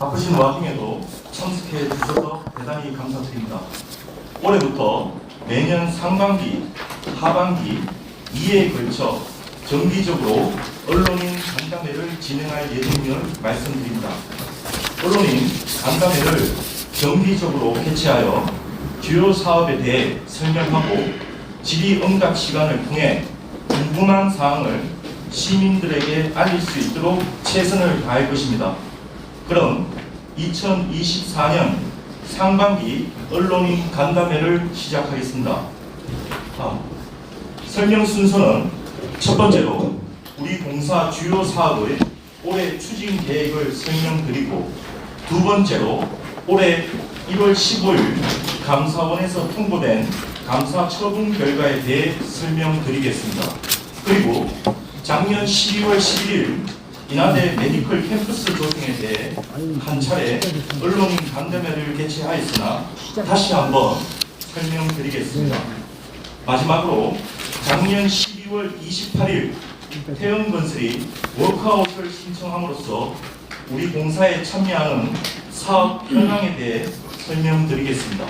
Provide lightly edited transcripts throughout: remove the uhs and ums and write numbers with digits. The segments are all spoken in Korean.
바쁘신 와중에도 참석해 주셔서 대단히 감사드립니다. 올해부터 매년 상반기, 하반기 2회에 걸쳐 정기적으로 언론인 간담회를 진행할 예정임을 말씀드립니다. 언론인 간담회를 정기적으로 개최하여 주요 사업에 대해 설명하고 질의응답 시간을 통해 궁금한 사항을 시민들에게 알릴 수 있도록 최선을 다할 것입니다. 그럼 2024년 상반기 언론인 간담회를 시작하겠습니다. 설명 순서는 첫 번째로 우리 공사 주요 사업의 올해 추진 계획을 설명드리고, 두 번째로 올해 1월 15일 감사원에서 통보된 감사 처분 결과에 대해 설명드리겠습니다. 그리고 작년 12월 11일 인하대 메디컬 캠퍼스 조성에 대해 한 차례 언론인 간담회를 개최하였으나 다시 한번 설명드리겠습니다. 마지막으로 작년 12월 28일 태영건설이 워크아웃을 신청함으로써 우리 공사에 참여하는 사업 현황에 대해 설명드리겠습니다.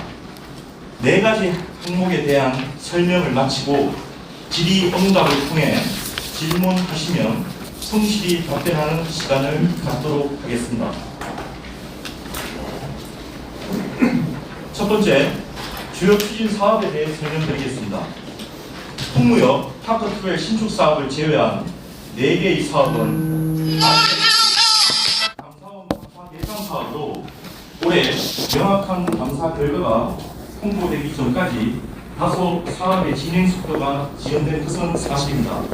네 가지 항목에 대한 설명을 마치고 질의응답을 통해 질문하시면 성실히 답변하는 시간을 갖도록 하겠습니다. 첫 번째, 주요 추진 사업에 대해 설명드리겠습니다. 풍무역 파크2의 신축 사업을 제외한 4개의 사업은 감사원 감사 예상 사업으로 올해 명확한 감사 결과가 공고되기 전까지 다소 사업의 진행 속도가 지연된 것은 사실입니다.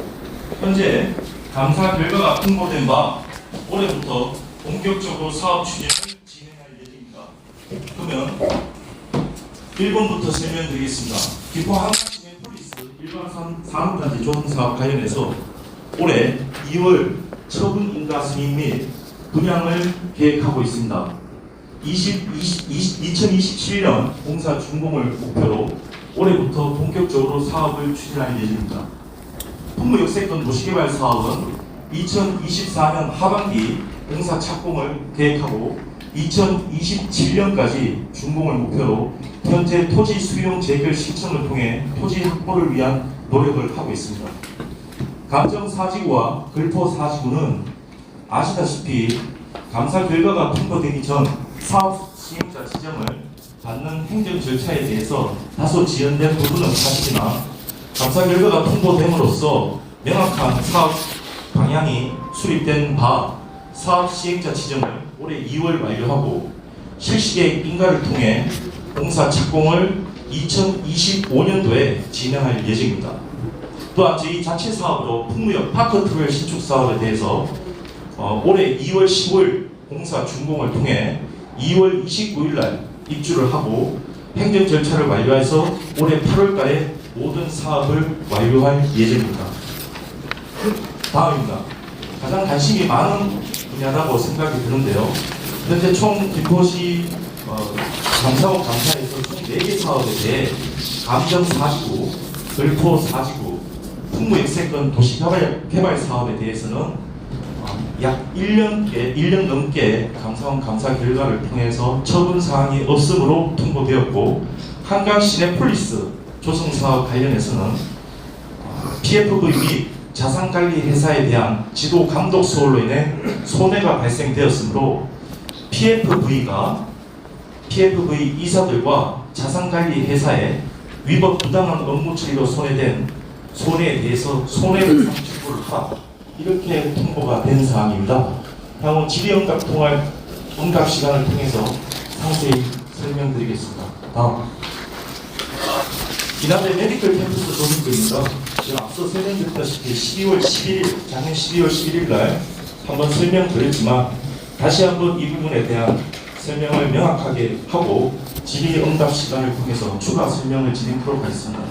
현재 감사 결과가 공고된 바 올해부터 본격적으로 사업 추진을 진행할 예정입니다. 그러면 1번부터 설명드리겠습니다. 기포 한강시내 폴리스 일반산 산업단지 조성사업 관련해서 올해 2월 처분 인가 승인 및 분양을 계획하고 있습니다. 2027년 공사 준공을 목표로 올해부터 본격적으로 사업을 추진할 예정입니다. 풍무역세권 도시개발 사업은 2024년 하반기 공사 착공을 계획하고 2027년까지 준공을 목표로 현재 토지 수용 재결 신청을 통해 토지 확보를 위한 노력을 하고 있습니다. 감정 4지구와 글포 4지구는 아시다시피 감사 결과가 통보되기 전 사업 시행자 지정을 받는 행정 절차에 대해서 다소 지연된 부분은 사실이나 감사 결과가 통보됨으로써 명확한 사업 방향이 수립된 바 사업 시행자 지정을 올해 2월 완료하고 실시계획 인가를 통해 공사 착공을 2025년도에 진행할 예정입니다. 또한 저희 자체 사업으로 풍무역 파크2의 신축 사업에 대해서 올해 2월 15일 공사 준공을 통해 2월 29일 날 입주를 하고 행정 절차를 완료해서 올해 8월달에 모든 사업을 완료할 예정입니다. 다음입니다. 가장 관심이 많은 분야라고 생각이 드는데요. 현재 총 기포시 감사원 감사에서 총 4개 사업에 대해 감정 4지구, 글포 4지구, 풍무역세권 도시개발 사업에 대해서는 약 1년 넘게 감사원 감사 결과를 통해서 처분 사항이 없으므로 통보되었고, 한강 시내폴리스 조성 사업 관련해서는 PFV 및 자산관리 회사에 대한 지도 감독 소홀로 인해 손해가 발생되었으므로 PFV 이사들과 자산관리 회사의 위법 부당한 업무 처리로 손해된 손해에 대해서 손해배상 청구를 하라, 이렇게 통보가 된 사항입니다. 향후 질의응답 응답 시간을 통해서 상세히 설명드리겠습니다. 다음, 인하대 메디컬 캠퍼스 조성입니다. 제가 앞서 설명드렸다시피 작년 12월 11일 날 한번 설명드렸지만 다시 한번 이 부분에 대한 설명을 명확하게 하고 질의응답 시간을 통해서 추가 설명을 진행하도록 하겠습니다.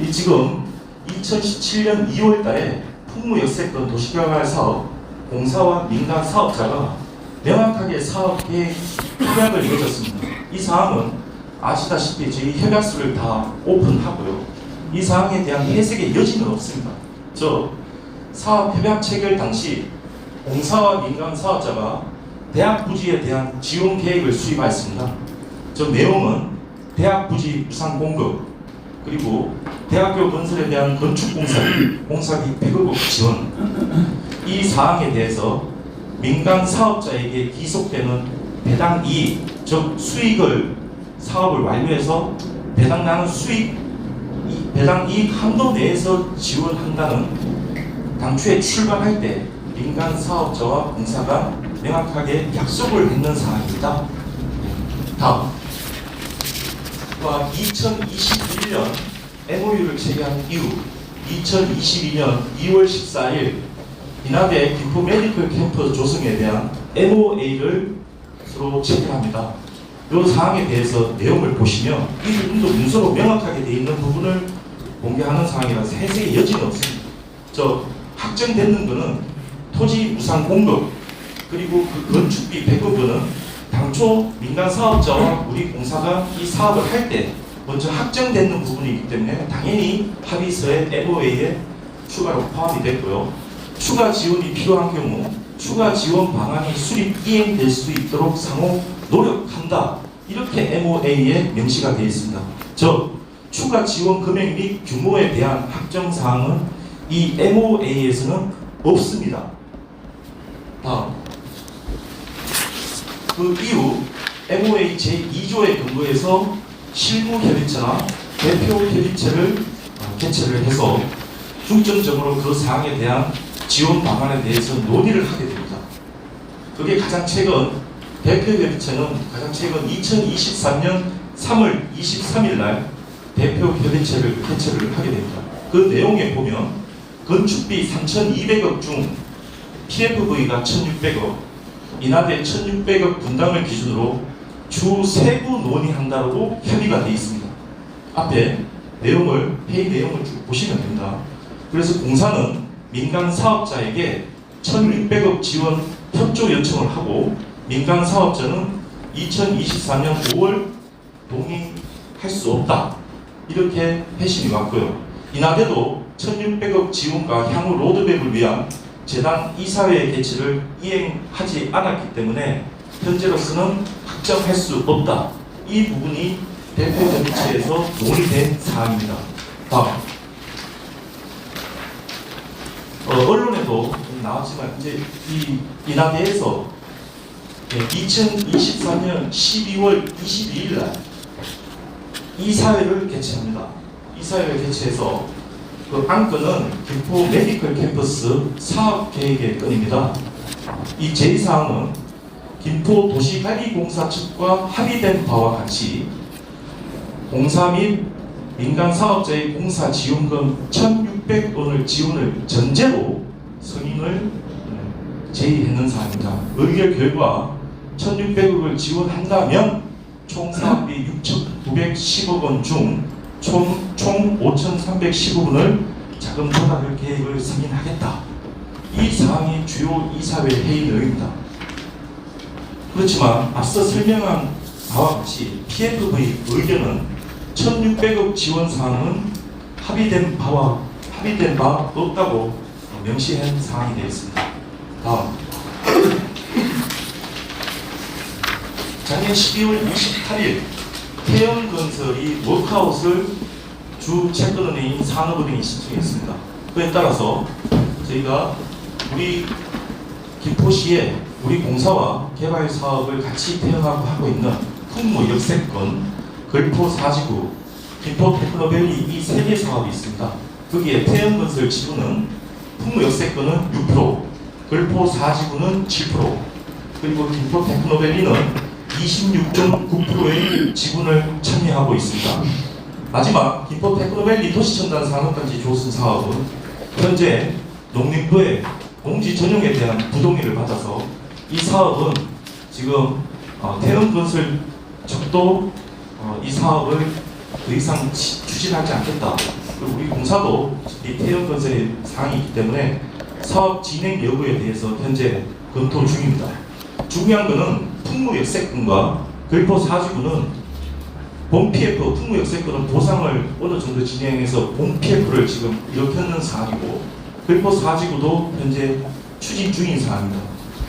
이 지금 2017년 2월 달에 풍무역세권 도시개발 사업 공사와 민간 사업자가 명확하게 사업 계획 협약을 이루어졌습니다. 이 사항은 아시다시피 저희 협약서를 다 오픈하고요. 이 사항에 대한 해석의 여지는 없습니다. 저 사업 협약 체결 당시 공사와 민간 사업자가 대학 부지에 대한 지원 계획을 수립하였습니다. 저 내용은 대학 부지 무상 공급, 그리고 대학교 건설에 대한 건축 공사비 100억 지원, 이 사항에 대해서 민간 사업자에게 기속되는 배당 이익, 즉 수익을 사업을 완료해서 배당 나는 수익, 배당 이익 한도 내에서 지원한다는 당초에 출발할 때 민간 사업자와 공사가 명확하게 약속을 했는 사항입니다. 다음, 2021년 MOU를 체결한 이후 2022년 2월 14일 인하대 김포 메디컬 캠퍼스 조성에 대한 MOA를 서로 체결합니다. 이 사항에 대해서 내용을 보시면 이 부분도 문서로 명확하게 되어 있는 부분을 공개하는 사항이라서 해석의 여지는 없습니다. 저 확정되는 것은 토지 무상 공급, 그리고 그 건축비 100억원은 당초 민간 사업자와 우리 공사가 이 사업을 할 때 먼저 확정되는 부분이기 때문에 당연히 합의서의 MOA에 추가로 포함이 됐고요. 추가 지원이 필요한 경우 추가 지원 방안이 수립 이행될 수 있도록 상호 노력한다, 이렇게 MOA에 명시가 되어 있습니다. 즉 추가 지원 금액 및 규모에 대한 확정 사항은 이 MOA에서는 없습니다. 다음, 그 이후 MOA 제2조에 근거해서 실무 협의체나 대표 협의체를 개최를 해서 중점적으로 그 사항에 대한 지원 방안에 대해서 논의를 하게 됩니다. 그게 가장 최근, 대표 협의체는 가장 최근 2023년 3월 23일 날 대표 협의체를 개최를 하게 됩니다. 그 내용에 보면 건축비 3,200억 중 PFV가 1,600억, 인하대 1,600억 분담을 기준으로 주 세부 논의한다고 협의가 되어 있습니다. 앞에 내용을, 회의 내용을 쭉 보시면 됩니다. 그래서 공사는 민간 사업자에게 1,600억 지원 협조 요청을 하고 민간 사업자는 2024년 5월 동의할 수 없다, 이렇게 회신이 왔고요. 인하대도 1,600억 지원과 향후 로드맵을 위한 재단 이사회 개최를 이행하지 않았기 때문에 현재로서는 확정할 수 없다. 이 부분이 대표 협의체에서 논의된 사항입니다. 다음, 언론에도 나왔지만 이제 이 인하대에서 2024년 12월 22일 날 이사회를 개최합니다. 이사회를 개최해서 그 안건은 김포 메디컬 캠퍼스 사업 계획의 건입니다. 이 제2사항은 김포 도시관리공사 측과 합의된 바와 같이 공사 및 민간 사업자의 공사 지원금 1,600원을 지원을 전제로 승인을 제의했는 사항입니다. 의결 결과 1,600억을 지원한다면 총 사업비 6,910억 원 중 총 5,310억 원을 자금 조달 계획을 승인하겠다. 이 사항이 주요 이사회 회의 내용입니다. 그렇지만 앞서 설명한 바와 같이 PFV 의견은 1,600억 지원 사항은 합의된 바 없다고 명시한 사항이 되어 있습니다. 다음, 작년 12월 28일 태영건설이 워크아웃을 주 채권은행인 산업은행이 신청했습니다. 그에 따라서 저희가 우리 김포시에 우리 공사와 개발 사업을 같이 태영하고 하고 있는 풍무 역세권, 걸포 4지구, 김포 테크노밸리 이 3개 사업이 있습니다. 거기에 태영건설 지구는 풍무 역세권은 6%, 걸포 4지구는 7%, 그리고 김포 테크노밸리는 26.9%의 지분을 참여하고 있습니다. 마지막 김포 테크노밸리 도시첨단 산업단지 조성 사업은 현재 농림부의 농지 전용에 대한 부동의를 받아서 이 사업은 지금 태영건설 측도 이 사업을 더 이상 추진하지 않겠다. 그리고 우리 공사도 이 태영건설의 사항이 있기 때문에 사업 진행 여부에 대해서 현재 검토 중입니다. 중요한 것은 풍무역세권과 걸포 4지구는 본 PF, 풍무역세권은 보상을 어느 정도 진행해서 본 PF를 지금 일으켰는 사항이고 걸포 4지구도 현재 추진 중인 사항입니다.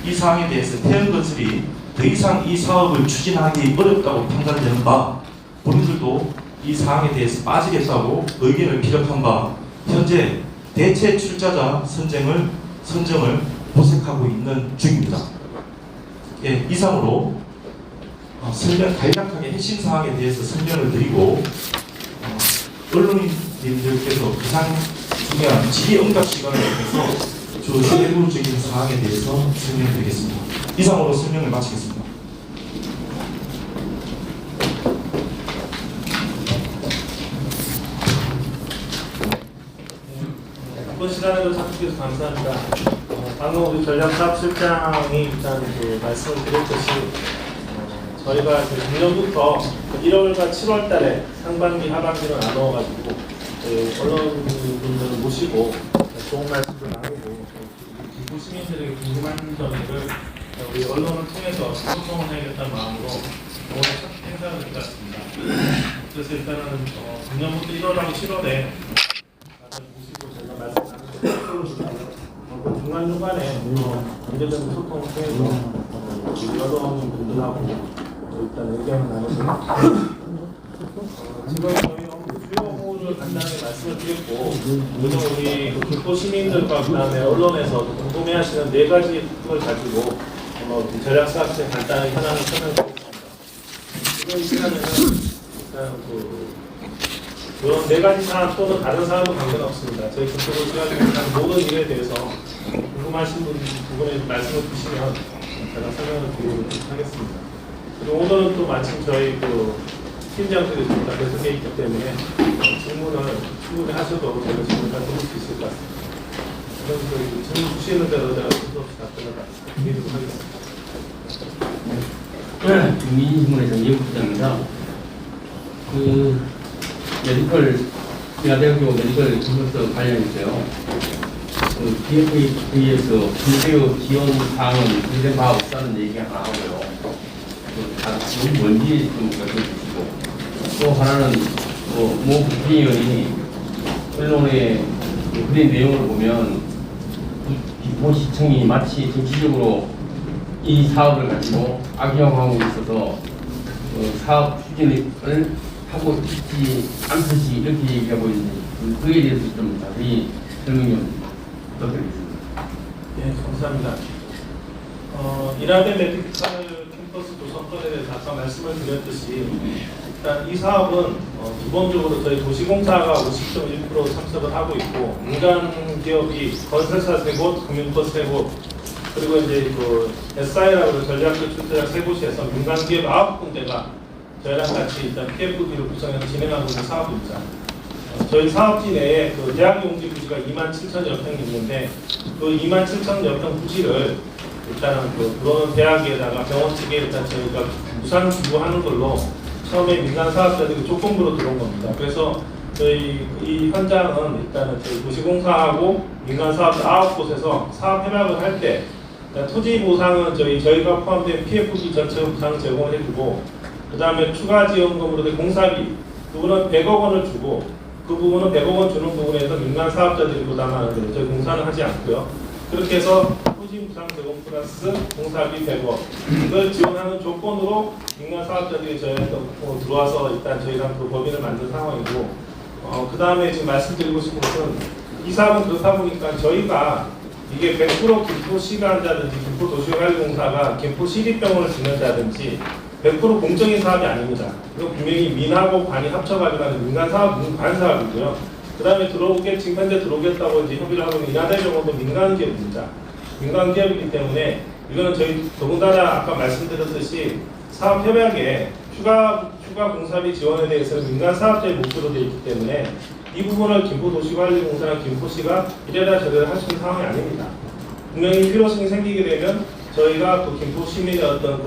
이 사항에 대해서 태연건설이 더 이상 이 사업을 추진하기 어렵다고 판단되는 바, 본인들도 이 사항에 대해서 빠지겠다고 의견을 피력한 바, 현재 대체 출자자 선정을 모색하고 있는 중입니다. 예, 이상으로 간략하게 핵심 사항에 대해서 설명을 드리고 언론인들께서 가장 중요한 질의응답 시간을 통해서 주 세부적인 사항에 대해서 설명드리겠습니다. 이상으로 설명을 마치겠습니다. 이번 시간에도 참석해주셔서 감사합니다. 방금 우리 전략사업실장이 일단 말씀을 드렸듯이 저희가 작년부터 1월과 7월 달에 상반기, 하반기를 나누어가지고 언론분들을 모시고 좋은 말씀을 나누고 기부 시민들에게 궁금한 점들을 우리 언론을 통해서 소통을 해야겠다는 마음으로 오늘 첫 행사를 가졌습니다. 그래서 일단은 작년부터 1월하고 7월에 다들 모시고 저희가 말씀 나누고 중간중간에 언제든지 소통을 통해서 언론분들하고 일단 의견을 나누고 지금 저희 주요 업무를 간단하게 말씀을 드렸고 오늘 우리 김포 시민들과 그다음에 언론에서 궁금해하시는 4가지 걸 가지고 전략사업체 간단하게 현황을 설명드리겠습니다. 이번 시간에는 일단 그런 4가지 사안 또는 다른 사안도 관계없습니다. 저희 김포를 시작한 모든 일에 대해서 궁금하신 부분에 말씀을 주시면 제가 설명을 드리도록 하겠습니다. 그리고 오늘은 또 마침 저희 팀장들이 다 배석해 있기 때문에 질문을 충분히 하셔도 제가 질문 다 드릴 수 있을 것 같습니다. 그럼 저희 질문 주시는 대로 제가 수없이 답변을 드리도록 하겠습니다. 민신문의 정재국장입니다. 메디컬 대학교 메디컬 캠퍼스 관련해서요. BFA에서 군대의 지원 사항은 제대로 다 없다는 얘기가 나오고요. 다른 뭔지 좀 여쭤주시고, 또 하나는 모 국회의원이 언론에 그런 내용을 보면 김포시청이 마치 정치적으로 이 사업을 가지고 악용하고 있어서 사업 추진을 하고 있지 않듯이 이렇게 얘기하고 있는데 그에 대해서 좀 자세히 설명 좀 부탁드리겠습니다. 네, 감사합니다. 이라덴 메디컬 캠퍼스 조성권에 대해서 아까 말씀을 드렸듯이 일단 이 사업은 기본적으로 저희 도시공사가 50.1% 참석을 하고 있고 민간 기업이 건설사 3곳, 금융권 3곳 그리고 이제 SI라고 전략적 출자자 3곳에서 민간 기업 9군데가 저희랑 같이 일단 PFD를 구성해서 진행하고 있는 사업입니다. 저희 사업지 내에 대학용지 부지가 27,000여 평이 있는데 그 27,000여 평 부지를 일단은 그런 대학에다가 병원 측에 일단 저희가 무상 기부하는 걸로 처음에 민간 사업자들이 조건부로 들어온 겁니다. 그래서 저희 이 현장은 일단은 저희 도시공사하고 민간 사업자 9곳에서 사업 협약을 할 때 토지 보상은 저희가 포함된 PFD 전체 보상 제공을 해주고 그 다음에 추가 지원금으로 된 공사비 그거는 100억 원을 주고 그 부분은 100억 원 주는 부분에서 민간 사업자들이 부담하는데 저희 공사는 하지 않고요. 그렇게 해서 토지 보상 제공 플러스 공사비 100억 이걸 지원하는 조건으로 민간 사업자들이 저희한테 들어와서 일단 저희랑 그 법인을 만든 상황이고 그 다음에 지금 말씀드리고 싶은 것은 이 사업은 그렇다 보니까 저희가 이게 100% 김포시가 한다든지 김포도시관리공사가 김포시립병원을 짓는다든지 100% 공적인 사업이 아닙니다. 이거 분명히 민하고 관이 합쳐가지고 하는 민간 사업, 민관 사업이고요. 그 다음에 지금 현재 들어오겠다고 이제 협의를 하고 있는 인하대병원도 민간 기업입니다. 민간 기업이기 때문에 이거는 저희 더군다나 아까 말씀드렸듯이 사업 협약에 추가 공사비 지원에 대해서 민간 사업자의 목표로 되어 있기 때문에 이 부분을 김포도시관리공사나 김포시가 이래라 저래라 할 수 있는 상황이 아닙니다. 분명히 필요성이 생기게 되면 저희가 김포 시민의 어떤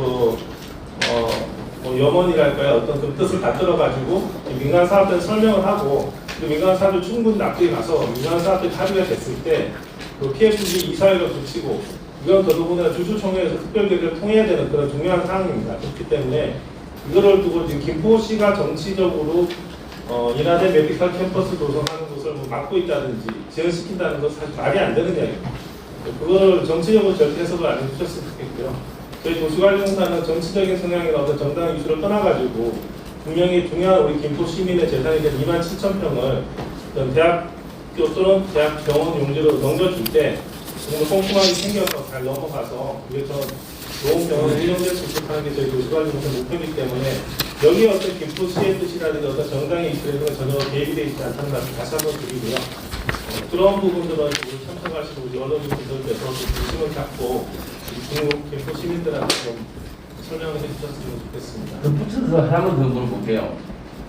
염원이랄까요? 어떤 그 뜻을 다 들어가지고 민간 사업자에 설명을 하고 민간 사업을 충분히 납득이 가서 민간 사업자에 합의가 됐을 때 PFG 이사회가 붙이고 이건 더더군다나 주주총회에서 특별계획을 통해야 되는 그런 중요한 사항입니다. 그렇기 때문에 이거를 두고 지금 김포시가 정치적으로 인하대 메디컬 캠퍼스 조성하는 것을 막고 있다든지 지연시킨다는 것은 사실 말이 안 되는 이야기입니다. 그거를 정치적으로 절대 해석을 안 해주셨으면 좋겠고요. 저희 도시관리공사는 정치적인 성향이나 어떤 정당 이슈를 떠나가지고 분명히 중요한 우리 김포 시민의 재산이 된 27,000평을 어떤 대학교 또는 대학 병원 용지로 넘겨줄 때 정말 꼼꼼하게 챙겨서 잘 넘어가서 그게 더 좋은 병원에 운영될 수 있도록 하는 게 저희 도시관리공사 목표이기 때문에 여기에 어떤 김포시의 뜻이라든지 어떤 정당의 이슈에는 전혀 개입이 되어 있지 않다는 말씀 다시 한번 드리고요. 그런 부분들은 우리 참석하시는 우리 언론인분들께서 좀 중심을 잡고 중국 김포 시민들한테 좀 설명을 해주셨으면 좋겠습니다. 그 붙여서 하나만 더 물어볼게요.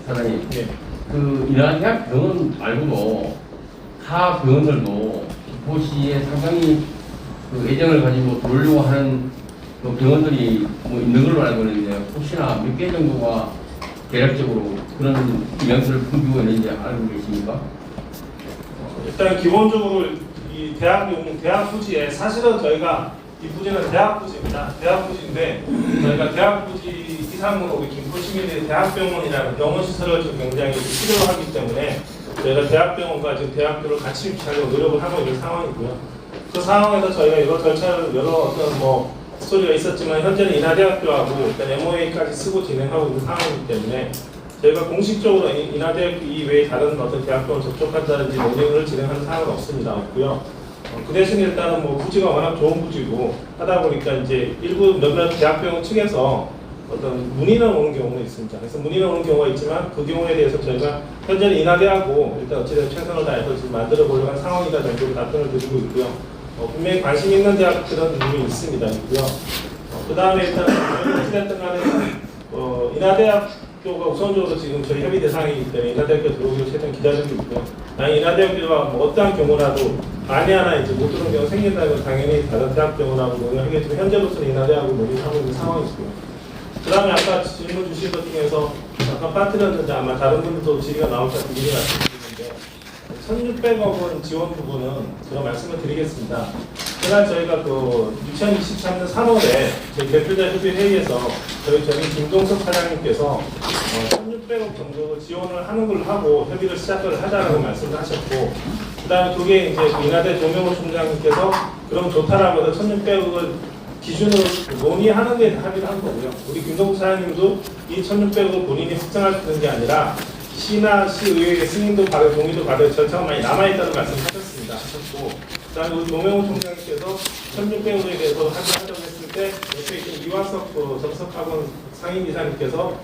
사장님. 네. 그 인하대학 병원 말고도 타 병원들도 김포시에 상당히 그 애정을 가지고 돌려고 하는 그 병원들이 뭐 있는 걸로 알고 있는데 혹시나 몇 개 정도가 대략적으로 그런 영향을 풍기고 있는지 알고 계십니까? 일단 기본적으로 이 대학 부지에 사실은 저희가 이 부지는 대학 부지입니다. 대학 부지인데 저희가 대학 부지 이상으로 우리 김포 시민들이 대학병원이라는 병원 시설을 좀 굉장히 필요로 하기 때문에 저희가 대학병원과 지금 대학교를 같이 유치하려고 노력을 하고 있는 상황이고요. 그 상황에서 저희가 여러 절차를 여러 어떤 뭐 스토리가 있었지만 현재는 인하대학교하고 일단 MOA까지 쓰고 진행하고 있는 상황이기 때문에 저희가 공식적으로 인하대학교 이외에 다른 어떤 대학교를 접촉한다든지 논의를 진행하는 사항은 없습니다. 없고요. 그 대신에 일단은 뭐 부지가 워낙 좋은 부지고 하다 보니까 이제 일부 몇몇 대학병원 측에서 어떤 문의는 오는 경우는 있습니다. 그래서 문의는 오는 경우가 있지만 그 경우에 대해서 저희가 현재는 인하대하고 일단 어찌됐든 최선을 다해서 지금 만들어 보려고 한 상황이다 정도로 답변을 드리고 있고요. 분명히 관심 있는 대학들은 이미 있습니다. 있고요. 그 다음에 일단 어찌됐든 간에 인하대학교가 우선적으로 지금 저희 협의 대상이기 때문에 인하대학교 들어오기를 최대한 기다리고 있고요. 만약 인하대학교가 뭐 어떠한 경우라도 만에 하나 이제 못 들어오는 경우가 생긴다면 당연히 다른 대학병원하고 논의를 하겠지만 현재로서는 인하대하고 논의하고 있는 상황이고요. 그 다음에 아까 질문 주신 것 중에서 잠깐 빠뜨렸는데 아마 다른 분들도 질의가 나올 것 같은 미리 말씀드리는데 1,600억 원 지원 부분은 제가 말씀을 드리겠습니다. 그날 저희가 그 2023년 3월에 저희 대표자 협의 회의에서 저희 김동석 사장님께서 1,600억 정도 지원을 하는 걸로 하고 협의를 시작을 하자라고 말씀을 하셨고 그 다음에 그게 이제 인하대 조명호 총장님께서 그럼 좋다라고 해서 1,600억을 기준으로 논의하는 게 합의를 한 거고요. 우리 김동국 사장님도 이 1,600억을 본인이 확정할 수 있는 게 아니라 시나 시의회의 승인도 받을 동의도 받을 절차가 많이 남아있다는 말씀하셨습니다. 하셨고 그다음에 우리 노명호 총장님께서 1,600억에 대해서 합의하자고 했을 때 옆에 있는 이완석 정석학원 상임이사님께서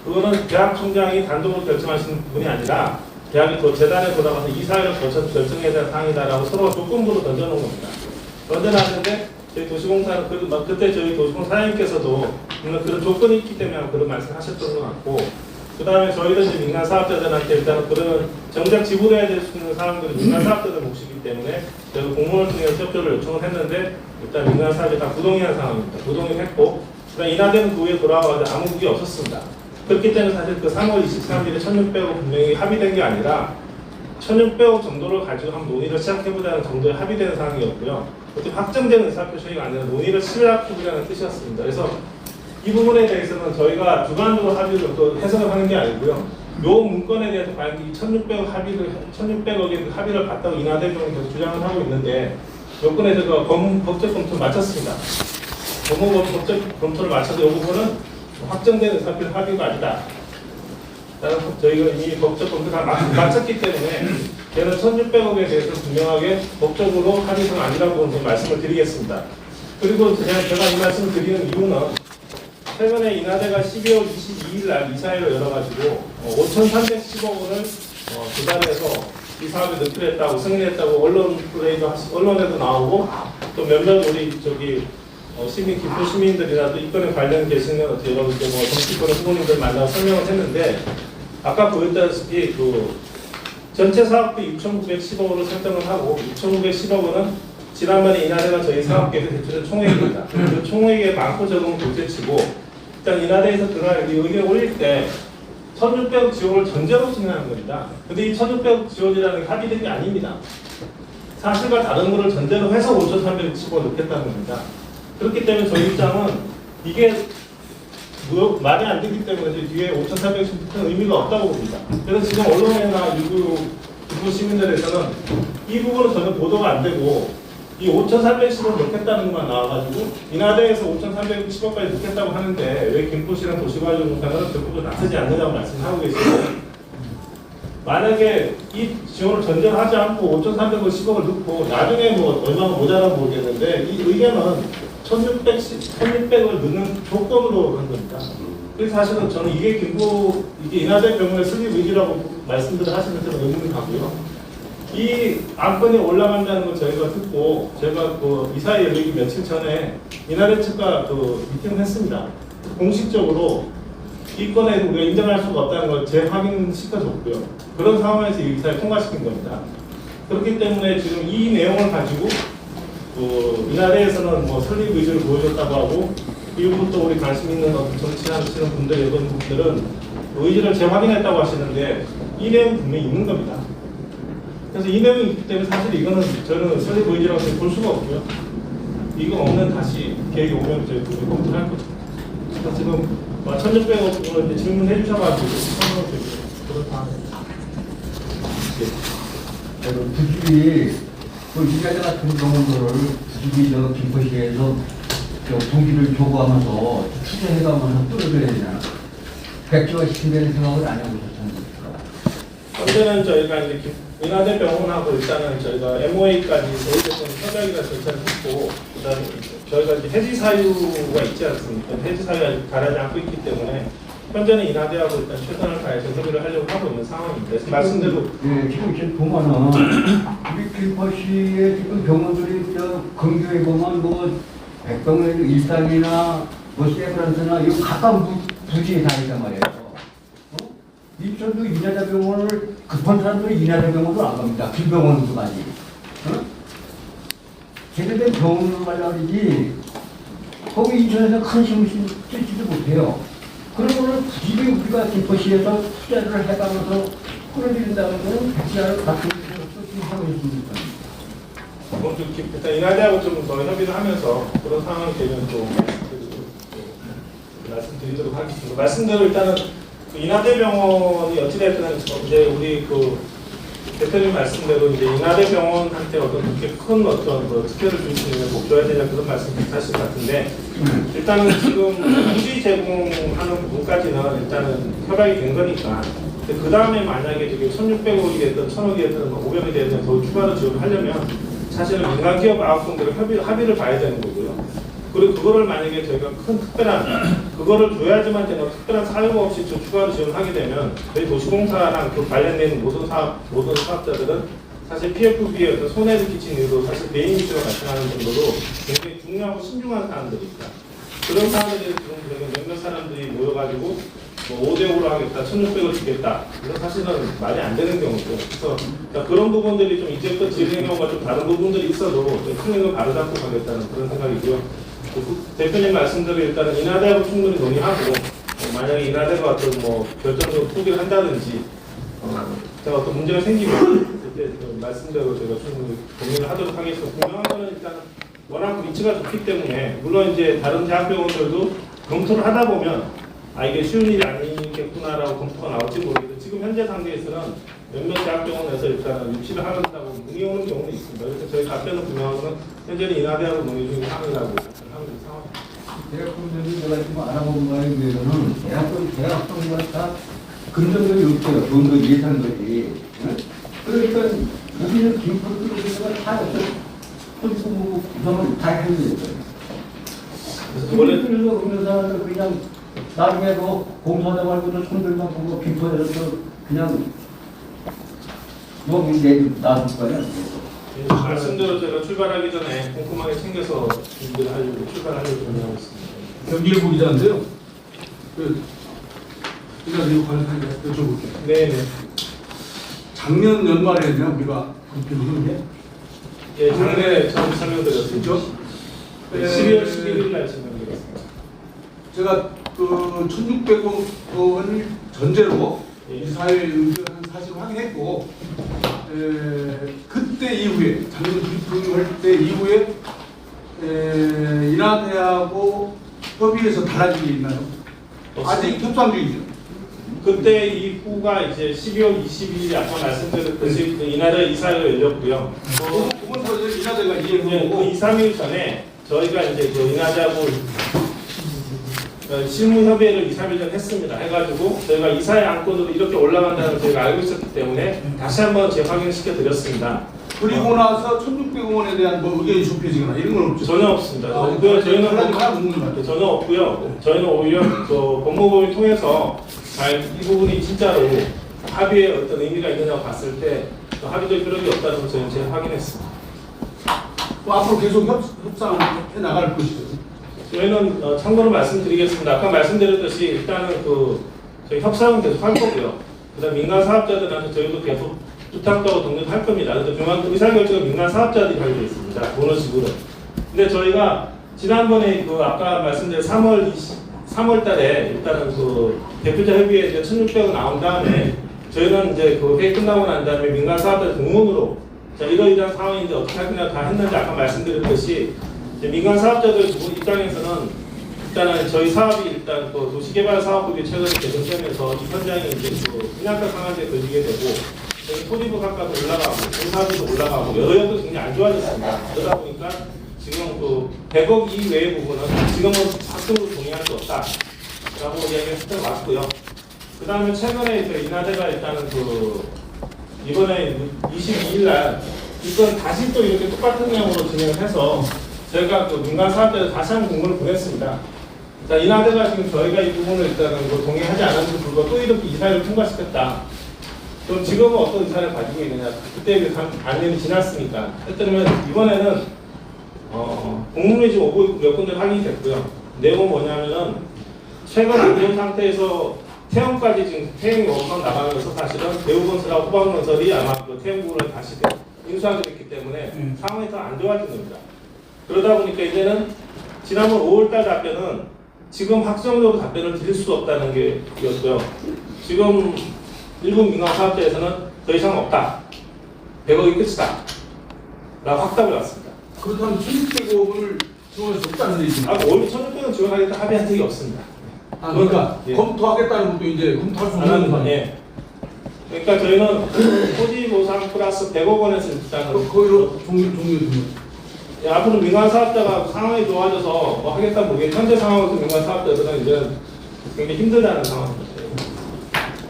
그거는 대학 총장이 단독으로 결정하시는 부분이 아니라 대학이 또 재단에 돌아가서 이사회를 거쳐서 결정해야 될 사항이다라고 서로 조건부로 던져놓은 겁니다. 던져놨는데 저희 도시공사는 그때 저희 도시공사 사장님께서도 그런 조건이 있기 때문에 그런 말씀하셨던 것 같고 그 다음에 저희도 이제 민간 사업자들한테 일단은 그런 정작 지불해야 될 수 있는 사람들은 민간 사업자들 몫이기 때문에 저희가 공문을 통해서 협조를 요청을 했는데 일단 민간 사업이 다 부동의한 상황입니다. 부동의를 했고 그다음 인하되는 그 후에 돌아와서 아무 그게 없었습니다. 그렇기 때문에 사실 그 3월 23일에 1,600억 분명히 합의된 게 아니라 1,600억 정도를 가지고 한번 논의를 시작해보자는 정도의 합의된 상황이었고요. 그것도 확정된 의사표시가 아니라 논의를 시작해보자는 뜻이었습니다. 그래서 이 부분에 대해서는 저희가 주관적으로 합의를 또 해석을 하는 게 아니고요. 요 문건에 대해서 과연 이 1,600억의 합의를 봤다고 인하대표는 계속 주장을 하고 있는데 요건에 제가 법적 검토를 마쳤습니다. 법적 검토를 마쳐서 이 부분은 확정된 의사표 합의가 아니다. 저희가 이미 법적 검토가 마쳤기 때문에 저는 1,600억에 대해서 분명하게 법적으로 합의가 아니라고 말씀을 드리겠습니다. 그리고 제가 이 말씀을 드리는 이유는 최근에 인하대가 12월 22일 날 이사회를 열어가지고 5,310억 원을 조달해서 이 사업에 납품했다고 승인했다고 언론에도 나오고 또 몇몇 우리 김포 시민들이나 또 이건에 관련 계시는 여러 정치권 후보님들 만나서 설명을 했는데 아까 보였다시피 그 전체 사업비 6,910억 원을 설정을 하고 6,910억 원은 지난번에 인하대가 저희 사업계획 대출의 총액입니다. 그 총액에 많고 적은 둘째치고 일단 인하대에서 그날 의견을 올릴 때 1,600억 지원을 전제로 진행하는 겁니다. 근데 이 1,600억 지원이라는 게 합의된 게 아닙니다. 사실과 다른 거를 전제로 해서 5,310억 넣겠다는 겁니다. 그렇기 때문에 저희 입장은 이게 말이 안 되기 때문에 뒤에 5,310은 의미가 없다고 봅니다. 그래서 지금 언론이나 일부 시민들에서는 이 부분은 전혀 보도가 안 되고 이 5,310을 넣겠다는 것만 나와가지고 인하대에서 5,310억까지 넣겠다고 하는데 왜 김포시랑 도시관리공사는 적극적으로 나서지 않느냐고 말씀하고 계시고, 만약에 이 지원을 전제하지 않고 5,350억을 넣고 나중에 뭐 얼마나 모자라 모르겠는데 이 의견은 1,600을 넣는 조건으로 한 겁니다. 그래서 사실은 저는 이게 인하대 병원의 설립 의지라고 말씀들을 하시면서 의문을 하고요. 이 안건이 올라간다는 걸 저희가 듣고 제가 그 이사회 열리기 며칠 전에 인하대 측과 그 미팅을 했습니다. 공식적으로 이 건에 우리가 인정할 수가 없다는 걸 재확인시켜줬고요. 그런 상황에서 이 이사를 통과시킨 겁니다. 그렇기 때문에 지금 이 내용을 가지고 인하대에서는 뭐 설립 의지를 보여줬다고 하고 이후부터 우리 관심 있는 정치하시는 분들, 이런 분들은 의지를 재확인했다고 하시는데 이 내용 분명히 있는 겁니다. 그래서 이 내용이 있기 때문에 사실 이거는 저는 설립 의지라고 볼 수가 없고요. 이거 없는 다시 계획이 오면 저희 검토를 할 거죠. 그래서 지금 1,600억을 질문해 주셔가지고 설명을 드리고 그런 상황입니다. 부집이 그 이자재 같은 경우를 부집이 저 김포시에서 저 동기를 조구하면서 추진해가면서 끌어들여야 되잖아. 백지화 시키는 생각을 안 해보셨습니까? 현재는 저희가 이제 인하대 병원하고 일단은 저희가 MOA까지 저희들은 협약이나 절차를 했고, 그다음에 저희가 이제 해지 사유가 있지 않습니까? 해지 사유가 가라지 않고 있기 때문에 현재는 인하대하고 일단 최선을 다해서 협의를 하려고 하고 있는 상황입니다. 그래서 말씀대로 네, 지금 보면은 우리 김포시의 지금 병원들이 저 근교에 보면 뭐 백병원 일산이나 뭐 세브란스나 이 가까운 부지에 다 있단 말이에요. 인천도 인하대병원을 급한 사람들이 인하대병원도 안 갑니다. 길병원도 가지. 제대된 병원으로 가려고 하지. 거기 인천에서 큰 힘을 쓰지도 못해요. 그러면은 굳이 우리가 김포시에서 투자를 해가면서 끌어들인다는 것은 백지화를 같은 지금 하고 있습니다. 일단 인하대하고 좀 더 협의를 하면서 그런 상황이 되면 또 말씀드리도록 하겠습니다. 말씀대로 일단은 인하대병원이 어찌됐든 이제 우리 그 대표님 말씀대로 이제 인하대병원한테 어떤 그렇게 큰 어떤 특혜를 줄 수 있는 꼭 줘야 되냐 그런 말씀 하실 것 같은데, 일단은 지금 부지 제공하는 부분까지는 일단은 협약이 된 거니까 그 다음에 만약에 지금 1,600억이 됐든 1,000억이 됐든 500억이 됐든 더 추가로 지원을 하려면 사실은 민간기업 아웃분들의 합의를 봐야 되는 거고요. 그리고 그거를 만약에 저희가 큰 특별한 그거를 줘야지만 되는 특별한 사유가 없이 추가로 지원하게 되면 저희 도시공사랑 그 관련된 모든 사업자들은 사실 PFB에 어떤 손해를 끼친 이유로 사실 개인 이슈가 발생하는 정도로 굉장히 중요하고 신중한 사람들입니다. 그런 사람들이 지금 몇몇 사람들이 모여가지고 뭐 5대5로 하겠다, 1,600을 주겠다. 이건 사실은 말이 안 되는 경우죠. 그래서 그런 부분들이 좀 이제껏 진행 경우가 좀 다른 부분들이 있어도 큰 힘을 바로잡고 가겠다는 그런 생각이고요. 대표님 말씀대로 일단은 인하대하고 충분히 논의하고 만약에 인하대가 어떤 뭐 결정적으로 포기를 한다든지 제가 어떤 문제가 생기면 그때 말씀대로 제가 충분히 고민을 하도록 하겠습니다. 분명한 거는 일단 워낙 위치가 좋기 때문에 물론 이제 다른 대학병원들도 검토를 하다 보면 이게 쉬운 일이 아니겠구나라고 검토가 나올지 모르겠는데 지금 현재 단계에서는 몇몇 대학병원에서 일단은 유치를 하겠다고 문의 오는 경우는 있습니다. 그래서 저희 답변은 분명한 거는 현재는 인하대하고 논의 중인 상황이라고 하는 상황입니다. 대학병원들이 내가 지금 알아본 거에 비해서는 대학병원과 다 긍정적이 없어요. 돈도 예산들이. 그러니까 우리는 김포도 그래서 다 뭐 구성을 다 해야 돼요. 원래 그러면서 그냥 나중에 뭐 공사다 말고도 손들만 보고 김포에서 그냥 뭐 이제 놔둘 거야. 말씀대로 제가 출발하기 전에 꼼꼼하게 챙겨서 준비를 하려고 출발하려고 준비하고 있습니다. 경기일보 기자인데요. 기자님 관련하게 여쭤볼게요. 네네. 작년 연말에냐 우리가 발표한 게? 예, 작년에 처음 설명드렸습니다. 그렇죠? 12월 11일 날 설명드렸습니다. 제가 그 1,600억 원을 전제로 이사회 의견한 사실을 확인했고, 그때 이후에 작년 브리핑할 때 이후에 인하대하고 협의해서 달라진 게 있나요? 아직 협상 중이죠. 그때 이후가 이제 12월 22일 아까 말씀드렸듯이 그 이날에 이사회가 열렸고요. 그건 뭐 이사대가 그 이해하고 2, 3일 전에 저희가 이제 그 이나자고 실무협의회를 2, 3일 전에 했습니다. 해가지고 저희가 이사회 안건으로 이렇게 올라간다는 걸 저희가 알고 있었기 때문에 다시 한번 재확인시켜 드렸습니다. 그리고 나서 1,600원에 대한 뭐 의견이 좁혀지거나 이런 건 없죠. 전혀 없습니다. 아, 저희는 하나 묻는 전혀 없고요. 저희는 오히려 그 법무부를 통해서 잘 이 부분이 진짜로 합의에 어떤 의미가 있느냐고 봤을 때그 합의될 필요가 없다는 걸 저희는 확인했습니다. 뭐 앞으로 계속 협상을 해 나갈 것이죠. 저희는 참고로 말씀드리겠습니다. 아까 말씀드렸듯이 일단은 그 저희 협상은 계속 할 거고요. 그다음 민간 사업자들한테 저희도 계속 부탁도 하고 독려도 할 겁니다. 그래서 중앙 의사결정은 민간 사업자들이 하게 되어 있습니다. 보너식으로. 근데 저희가 지난번에 그 아까 말씀드린 3월 달에 일단은 그 대표자 협의회 이제 1,600원 나온 다음에 저희는 이제 그 회의 끝나고 난 다음에 민간 사업자 공문으로 자 이러이러한 상황인데 어떻게 할 거냐 다 했는데 아까 말씀드렸듯이 이제 민간 사업자들 입장에서는 일단은 저희 사업이 일단 그 도시개발 사업국이 최근에 개정되면서 이 현장이 이제 그 분양가 상한제 걸리게 되고 저희 토지부 가까도 올라가고 공사비도 올라가고 여러 여도 굉장히 안 좋아졌습니다. 그러다 보니까 지금 그 100억 이외의 부분은 지금은 확정으로 동의할 수 없다라고 이야기했던 것 같고요. 그 다음에 최근에 이제 인하대가 일단은 그 이번에 22일 날 이건 다시 또 이렇게 똑같은 내용으로 진행을 해서 저희가 그 민간 사업자들 다시 한번 공문을 보냈습니다. 자, 인하대가 지금 저희가 이 부분을 일단은 뭐 동의하지 않았는데 불구하고 또 이렇게 이사를 통과시켰다. 그럼 지금은 어떤 의사를 가지고 있느냐? 그때 그 반년이 지났으니까. 했더니 이번에는 공문이 지금 오고 있고 몇 군데 확인이 됐고요. 내용은 뭐냐면은 최근 안 좋은 상태에서 태형까지 지금 태형이 원방 나가면서 사실은 대우건설하고 호방건설이 아마 그 태형부를 다시 인수하게 됐기 때문에 상황이 더 안 좋아진 겁니다. 그러다 보니까 이제는 지난번 5월달 답변은 지금 확정적으로 답변을 드릴 수 없다는 게였고요. 지금 일부 민간 사업자에서는 더 이상 없다. 100억이 끝이다. 라고 확답을 왔습니다. 그렇다면 1,600억을 지원할 수 없다는 얘기죠. 오히려 1,600원 지원하겠다 합의한 적이 없습니다. 아, 그러니까 예. 검토하겠다는 것도 이제 검토할 수 없는 거 예. 그러니까 저희는 토지 보상 플러스 100억 원에서 일단은 거기로 종료. 예, 앞으로 민간 사업자가 상황이 좋아져서 뭐 하겠다 모르겠는데 현재 상황에서 민간 사업자들은 이제 굉장히 힘들다는 상황입니다.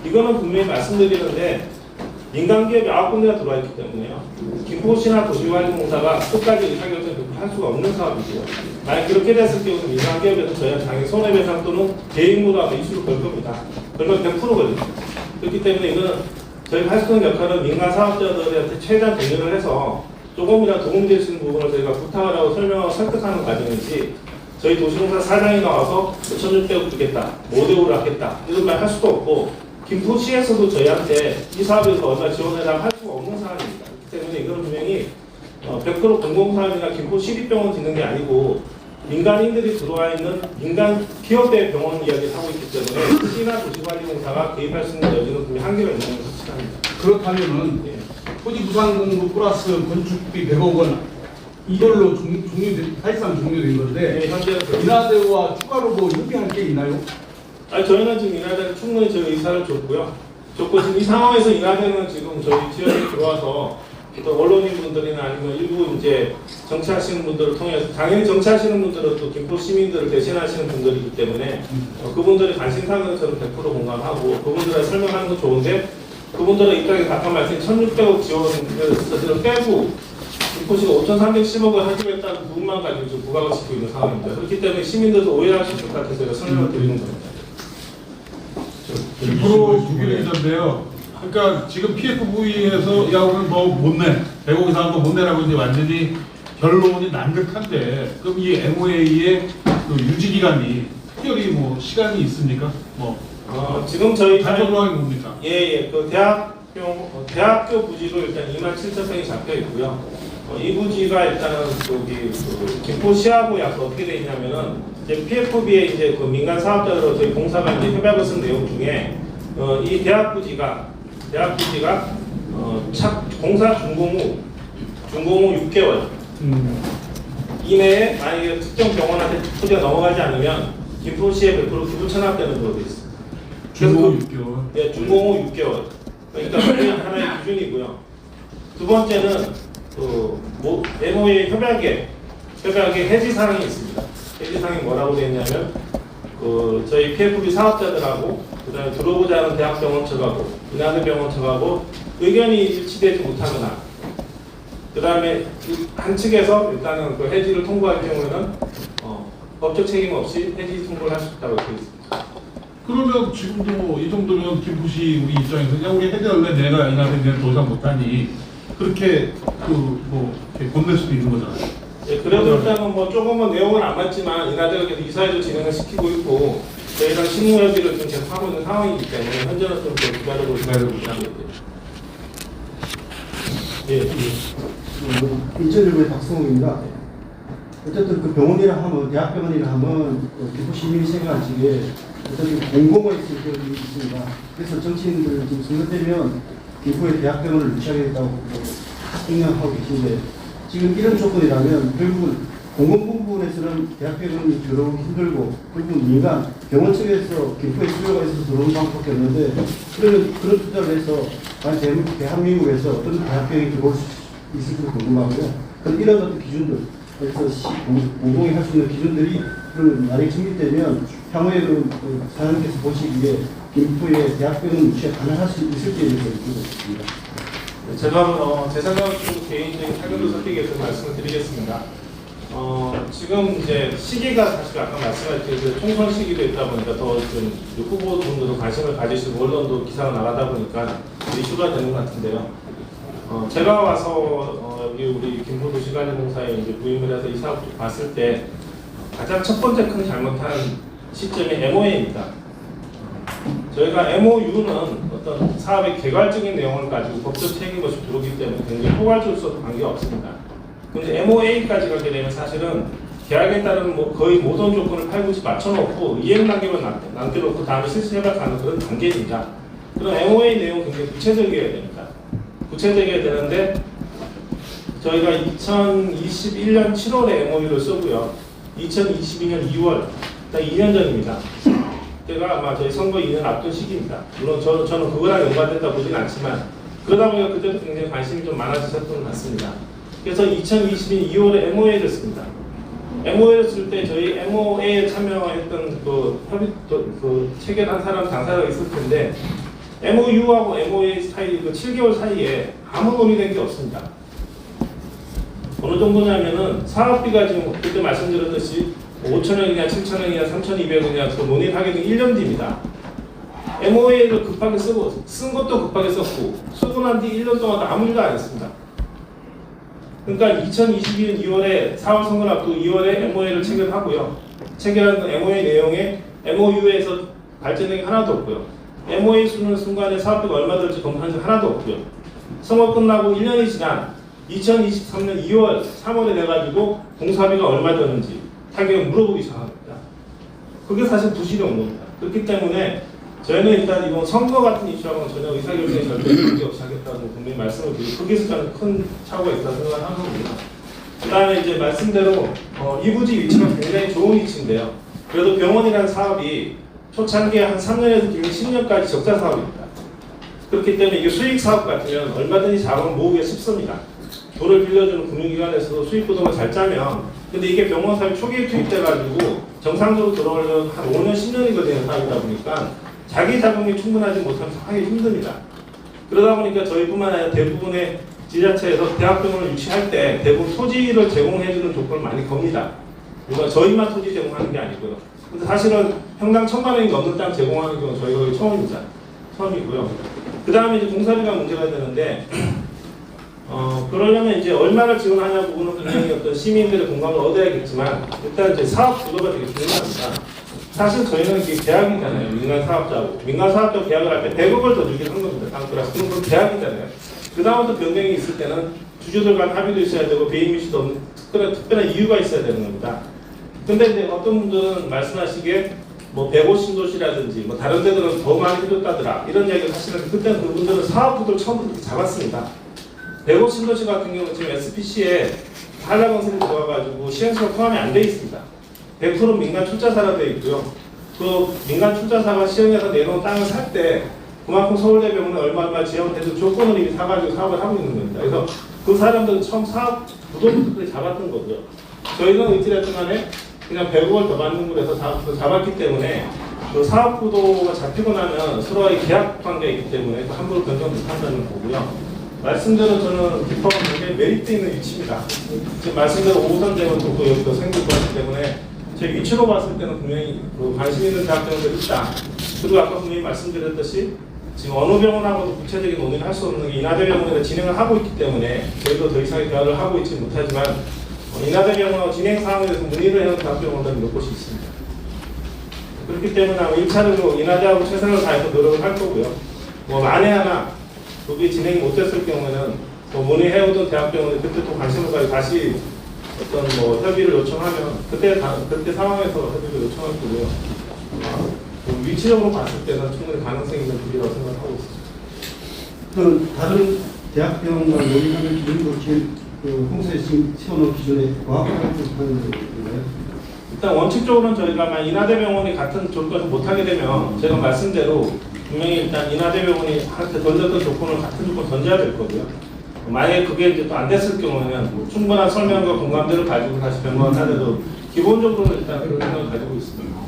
이거는 분명히 말씀드리는데 민간 기업이 9군데가 들어와 있기 때문에요. 김포시나 도시관리공사가 끝까지 의사결정을 할 수가 없는 사업이고요. 만약 그렇게 됐을 경우는 민간 기업에서 저희가 당연히 손해배상 또는 개인으로 아마 이슈를 걸 겁니다. 그러면 100% 걸립니다. 그렇기 때문에 이거는 저희가 할 수 있는 역할은 민간 사업자들한테 최대한 동의를 해서 조금이라도 도움될 수 있는 부분을 저희가 부탁을 하고 설명하고 설득하는 과정이지 저희 도시공사 사장이 나와서 1,600억 주겠다, 5대5를 하겠다 이런 말 할 수도 없고 김포시에서도 저희한테 이 사업에서 얼마 지원해달라고 할 수가 없는 상황입니다. 그렇기 때문에 이건 분명히 100% 공공사업이나 김포시립병원 짓는 게 아니고 민간인들이 들어와 있는 민간 기업의 병원 이야기를 하고 있기 때문에 시나 도시관리공사가 개입할 수 있는 여지는 분명히 한계가 있는 것으로 확실합니다. 그렇다면은 예. 토지 부상 공급 플러스 건축비 100억 원 이걸로 사실상 종료된 건데 네, 현재는 그렇습니다. 인하대와 추가로 뭐 협의할 게 있나요? 아니, 저희는 지금 인하대를 충분히 저희 의사를 줬고요. 줬고 지금 이 상황에서 인하대는 지금 저희 지역에 들어와서 또 언론인분들이나 아니면 일부 이제 정치하시는 분들을 통해서 당연히 정치하시는 분들은 또 김포 시민들을 대신하시는 분들이기 때문에 그분들이 관심사는 저는 100% 공감하고 그분들한테 설명하는 건 좋은데 그분들의 입장에서 아까 말씀드린 1,600억 지원을 빼고 김포시가 5,310억을 하기로했다는 부분만 가지고 지금 부각을 시키고 있는 상황입니다. 그렇기 때문에 시민들도 오해할 수 있을 것 같아서 제가 설명을 드리는 겁니다. 100% 주기로 있던데요. 그러니까 지금 PFV에서 야 오늘 뭐 못 내, 100억 이상 도 못 내라고 이제 완전히 결론이 난극한데 그럼 이 MOA의 그 유지 기간이 특별히 뭐 시간이 있습니까? 뭐 지금 저희 단속 조항이 뭡니까? 그 대학교 부지로 일단 27,000평이 잡혀 있고요. 이 부지가 일단은 저기 그 김포시하고 약속 어떻게 돼 있냐면은 이제 PFB에 이제 그 민간 사업자로 저희 공사가 이제 협약을 쓴 내용 중에 이 대학 부지가 공사 준공 후 6개월 이내에 만약에 특정 병원한테 토지가 넘어가지 않으면 김포시에 100% 기부 체납되는 걸로 돼 있습니다. 중고 6개월. 예, 준공후 6개월. 그러니까 그게 하나의 기준이고요. 두 번째는 MOA 협약에 해지 사항이 있습니다. 해지 사항이 뭐라고 되어 있냐면 저희 PFB 사업자들하고 그다음에 들어오고자 하는 대학병원 측하고 인하대병원 측하고 의견이 일치되지 못하거나 그다음에 한 측에서 일단은 그 해지를 통보할 경우에는 법적 책임 없이 해지 통보를 할 수 있다고 되어 있습니다. 그러면 지금도 이 정도면 김포시 우리 입장에서 야 우리 해결할래 내가 이나대는 더 이상 못하니 그렇게 이렇게 건넬 수도 있는 거잖아요. 예, 그래도 일단은 뭐 조금은 내용은 안 맞지만 인하대가 계속 이사회도 진행을 시키고 있고 저희랑 실무협의를 좀 계속 하고 있는 상황이기 때문에 현재는 좀 더 기다리고 있다는 거죠. 예. 인천일보의 박성욱입니다. 어쨌든 그 병원이라 하면 대학병원이라 하면 김포 시민이 생각하시기에 어떤 공공의 성격이 있습니다. 그래서 정치인들 지금 선거 때면 김포의 대학병원을 유치하겠다고 생각하고 계신데 지금 이런 조건이라면 결국은 공공부문에서는 대학병원이 들어오기 힘들고 결국은 민간 병원 측에서 김포에 수요가 있어서 들어오는 방법밖에 없는데 그런 투자를 해서 과연 대한민국에서 어떤 대학병원이 들어올 수 있을지 궁금하고요. 그럼 이런 어떤 기준들 그래서 공공이 할 수 있는 기준들이 만약에 정립되면 향후에 사장님께서 보시기에 김포의 대학병원 유치가 가능할 수 있을지에 대해서 여쭙고 싶습니다. 제가 제 생각은 개인적인 사견도 섞이게 위해서 말씀을 드리겠습니다. 지금 이제 시기가 사실 아까 말씀하셨듯이 총선 시기도 있다 보니까 더 좀 후보분들도 관심을 가지시고 언론도 기사가 나가다 보니까 이슈가 되는 것 같은데요. 제가 와서 여기 우리 김포도시관리공사에 이제 부임을 해서 이 사업을 봤을 때 가장 첫 번째 큰 잘못한 시점이 MOA입니다. 저희가 MOU는 어떤 사업의 개괄적인 내용을 가지고 법적 책임 없이 들어오기 때문에 굉장히 포괄적으로도 관계가 없습니다. 근데 MOA까지 가게 되면 사실은 계약에 따른 거의 모든 조건을 팔고시 맞춰놓고 이행 단계만 남겨놓고 다음에 실수 협약하는 그런 단계입니다. 그런 MOA 내용 굉장히 구체적이어야 됩니다. 구체적이어야 되는데 저희가 2021년 7월에 MOU를 쓰고요. 2022년 2월, 딱 2년 전입니다. 그때가 아마 저희 선거 2년 앞둔 시기입니다. 물론 저는 그거랑 연관된다 보진 않지만 그러다 보니까 그때도 굉장히 관심이 좀 많아지셨던 것 같습니다. 그래서 2022년 2월에 MOA를 씁니다. MOA를 쓸 때 저희 MOA에 참여했던 그 체결한 사람 당사자가 있을 텐데 MOU하고 MOA 사이 7개월 사이에 아무 논의된 게 없습니다. 어느 정도냐면은 사업비가 지금 그때 말씀드렸듯이 5,000원이냐 7,000원이냐 3,200원이냐 그 논의를 하게 된 1년 뒤입니다. MOA를 급하게 쓰고 쓴 것도 급하게 썼고 쓰고 난 뒤 1년 동안 아무 일도 안 했습니다. 그러니까 2022년 2월에 4월 선거를 앞두고 2월에 MOA를 체결하고요. 체결한 MOA 내용에 MOU에서 발전된 게 하나도 없고요. MOA 쓰는 순간에 사업비가 얼마 들지 검토한 적 하나도 없고요. 선거 끝나고 1년이 지난 2023년 2월, 3월에 돼가지고 공사비가 얼마 드는지 타격을 물어보기 시작합니다. 그게 사실 부실이 온 겁니다. 그렇기 때문에 저희는 일단 이번 선거 같은 이슈하고는 전혀 의사결정에 절대 관계 없이 하겠다고 분명히 말씀을 드리고 거기서 저는 큰 차고가 있다고 생각하는 겁니다. 그 다음에 이제 말씀대로 이 부지 위치가 굉장히 좋은 위치인데요. 그래도 병원이라는 사업이 초창기에 한 3년에서 길게 10년까지 적자 사업입니다. 그렇기 때문에 이게 수익 사업 같으면 얼마든지 자금을 모으기가 쉽습니다. 돈을 빌려주는 금융기관에서도 수익 구동을 잘 짜면 근데 이게 병원 사업 초기에 투입돼가지고 정상적으로 들어오려면 한 5년, 10년이 걸리는 사업이다 보니까 자기 자금이 충분하지 못하면 하기 힘듭니다. 그러다 보니까 저희뿐만 아니라 대부분의 지자체에서 대학병원을 유치할 때 대부분 토지를 제공해주는 조건을 많이 겁니다. 그러니까 저희만 토지 제공하는 게 아니고요. 근데 사실은 평당 1,000만 원이 넘는 땅 제공하는 경우는 저희가 거의 처음입니다. 처음이고요. 그 다음에 이제 공사비가 문제가 되는데 그러려면 이제 얼마를 지원하냐 부분은 분명히 어떤 시민들의 공감을 얻어야겠지만 일단 이제 사업 구도가 되게 중요합니다. 사실 저희는 이게 계약이잖아요. 민간 사업자하고. 민간 사업자 계약을 할 때 100억을 더 주기로 한 겁니다. 땅크라스. 그럼 그건 계약이잖아요. 그 다음부터 변경이 있을 때는 주주들 간 합의도 있어야 되고 배임 이슈도 없는 특별한 이유가 있어야 되는 겁니다. 근데 이제 어떤 분들은 말씀하시기에 150신도시라든지 다른 데들은 더 많이 해줬다더라. 이런 이야기를 하시는데 그때는 그분들은 사업 구도를 처음부터 잡았습니다. 150신도시 같은 경우는 지금 SPC에 한라건설이 들어가가지고 시행수가 포함이 안 돼 있습니다. 100% 민간 출자사로 되어 있고요. 그 민간 투자사가 시행해서 내놓은 땅을 살 때 그만큼 서울대병원에 얼마 지원해서 조건을 이미 사가지고 사업을 하고 있는 겁니다. 그래서 그 사람들은 처음 사업 부도부터 잡았던 거고요. 저희는 어찌됐든 간에 그냥 100억을 더 받는 걸로 해서 잡았기 때문에 그 사업 구도가 잡히고 나면 서로의 계약 관계가 있기 때문에 함부로 변경 못한다는 거고요. 말씀대로 저는 기법은 굉장히 메리트 있는 위치입니다. 지금 말씀대로 5호선 대원도 여기도 생길 거기 때문에 제 위치로 봤을 때는 분명히 그 관심 있는 대학병원들이 있다. 그리고 아까 분명히 말씀드렸듯이 지금 어느 병원하고도 구체적인 논의를 할 수 없는 게 인하대병원에서 진행을 하고 있기 때문에 저희도 더 이상의 대화를 하고 있지 못하지만 인하대병원 진행 사항에 대해서 문의를 해온 대학병원들이 몇 곳이 있습니다. 그렇기 때문에 1차적으로 인하대하고 최선을 다해서 노력을 할 거고요. 뭐 만에 하나 그게 진행이 못 됐을 경우에는 뭐 문의해오던 대학병원이 그때 또 관심을 가지고 다시 어떤 뭐 협의를 요청하면 그때 상황에서 협의를 요청할 거고요. 위치적으로 봤을 때는 충분히 가능성이 있는 부분이라고 생각하고 있습니다. 그 다른 대학병원과 논의하는 기준도 지금 그 홍수에 세워놓은 기준에 부합하는 건가요? 일단 원칙적으로는 저희가 만약 인하대병원이 같은 조건을 못하게 되면 제가 말씀대로 분명히 일단 인하대병원이 한테 던졌던 조건을 같은 조건 던져야 될 거고요. 만약에 그게 이제 또 안 됐을 경우에는 뭐 충분한 설명과 공감대를 가지고 다시 변경을 하더라도 기본적으로는 일단 그런 생각을 가지고 있습니다.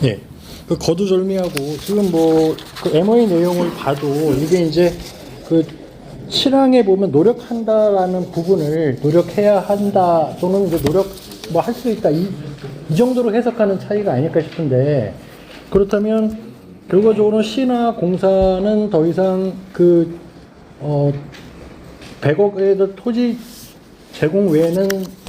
예. 그 거두절미하고 지금 그 MOA 내용을 봐도 이게 이제 그 실황에 보면 노력한다라는 부분을 노력해야 한다 또는 이제 노력 뭐 할 수 있다 이 정도로 해석하는 차이가 아닐까 싶은데 그렇다면 결과적으로 시나 공사는 더 이상 100억의 토지 제공 외에는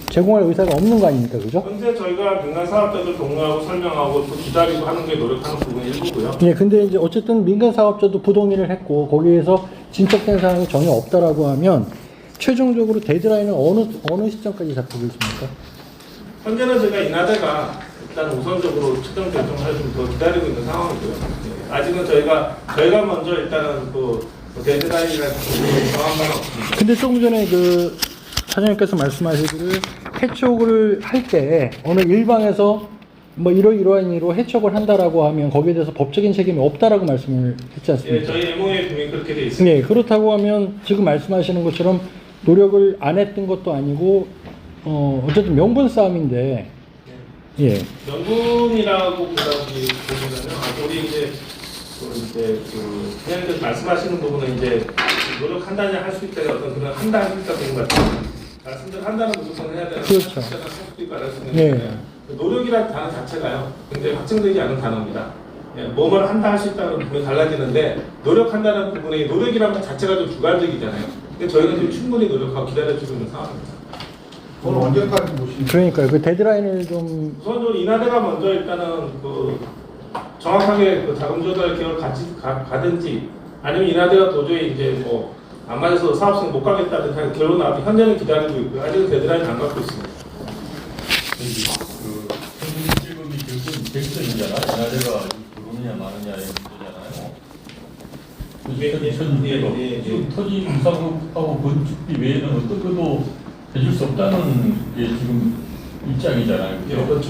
제공할 의사가 없는 거 아닙니까, 그죠? 현재 저희가 민간 사업자들 동의하고 설명하고 또 기다리고 하는 게 노력하는 부분이 일부고요. 예, 근데 이제 어쨌든 민간 사업자도 부동의를 했고 거기에서 진척된 사항이 전혀 없다라고 하면 최종적으로 데드라인은 어느 시점까지 잡히고 있습니까? 현재는 저희가 인하대가 일단 우선적으로 최종 결정을 좀 더 기다리고 있는 상황이고요. 예, 아직은 저희가 먼저 일단은 그 데드라인이라는 정한 바는 없습니다. 근데 조금 전에 그 사장님께서 말씀하시기를 해촉을 할 때 어느 일방에서 뭐 이러이러한 이유로 해촉을 한다라고 하면 거기에 대해서 법적인 책임이 없다라고 말씀을 했지 예, 않습니까? 저희 MO에 분명히 그렇게 돼 있습니다. 네, 그렇다고 하면 지금 말씀하시는 것처럼 노력을 안 했던 것도 아니고 어쨌든 명분 싸움인데 예. 명분이라고 보면은 우리 이제 그냥 말씀하시는 부분은 이제 노력한다냐 할 수 있다 어떤 그런 한다 할 수 있다 그런 것 같아요. 말씀대로 한다는 무조건 해야 되는 그렇죠. 네. 노력이라는 단어 자체가요 굉장히 확정되지 않은 단어입니다. 예, 뭐뭘 한다 할 수 있다는 부분이 달라지는데 노력한다는 부분에 노력이라는 것 자체가 좀 주관적이잖아요. 근데 저희는 지금 충분히 노력하고 기다려주고 있는 상황입니다. 오늘 언제까지 보시는 그러니까요. 그 데드라인을 좀 우선적으로 인하대가 먼저 일단은 그 정확하게 그 자금 조달 계획을 같이 가든지 아니면 인하대가 도저히 이제 뭐 안 맞아서 사업성 못 가겠다든지 하는 결론 나왔고 현재는 기다리고 있고요. 아직은 데드라인 안 갖고 있습니다. 그 현금 지급이 결정이잖아. 인하대가 들어오느냐 마느냐의 문제잖아요. 지금 토지 부상하고 건축비 외에는 어떤 것도 해줄 수 없다는 게 지금 입장이잖아요. 그렇죠?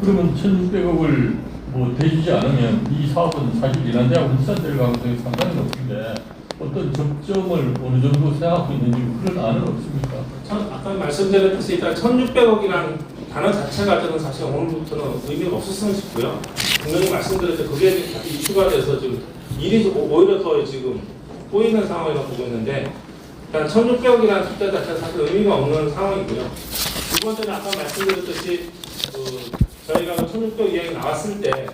그러면 1,600억을 뭐 대주지 않으면 이 사업은 사실 인하대하고 물산될 가능성이 상당히 높은데 어떤 접점을 어느 정도 생각하고 있는지 그런 안은 없습니까? 아까 말씀드렸듯이 일단 1,600억이라는 단어 자체가 저는 사실 오늘부터는 의미가 없었으면 싶고요. 분명히 말씀드렸죠. 그게 이슈가 돼서 지금 일이 오히려 더 지금 꼬이는 상황이라고 보고 있는데 일단 1,600억이라는 숫자 자체가 사실 의미가 없는 상황이고요. 두 번째는 아까 말씀드렸듯이 저희가 1,600억 이야기 나왔을 때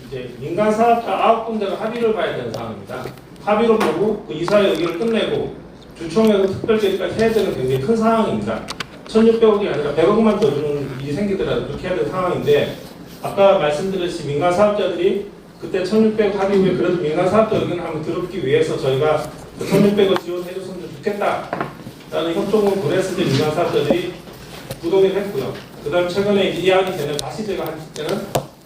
이제 민간 사업자 9군데가 합의를 봐야 되는 상황입니다. 합의로 보고 그 이사의 의견을 끝내고 주총에서 특별계획까지 해야 되는 굉장히 큰 상황입니다. 1,600억이 아니라 100억만 더 주는 일이 생기더라도 그렇게 해야 되는 상황인데 아까 말씀드렸듯이 민간 사업자들이 그때 1,600억 합의 후에 그래도 민간 사업자 의견을 한번 들어보기 위해서 저희가 1,600억 지원해줬으면 좋겠다라는 협조문을 보냈을 때 민간 사업자들이 부동의를 했고요. 그 다음 최근에 이야기 되는 다시 제가 할 때는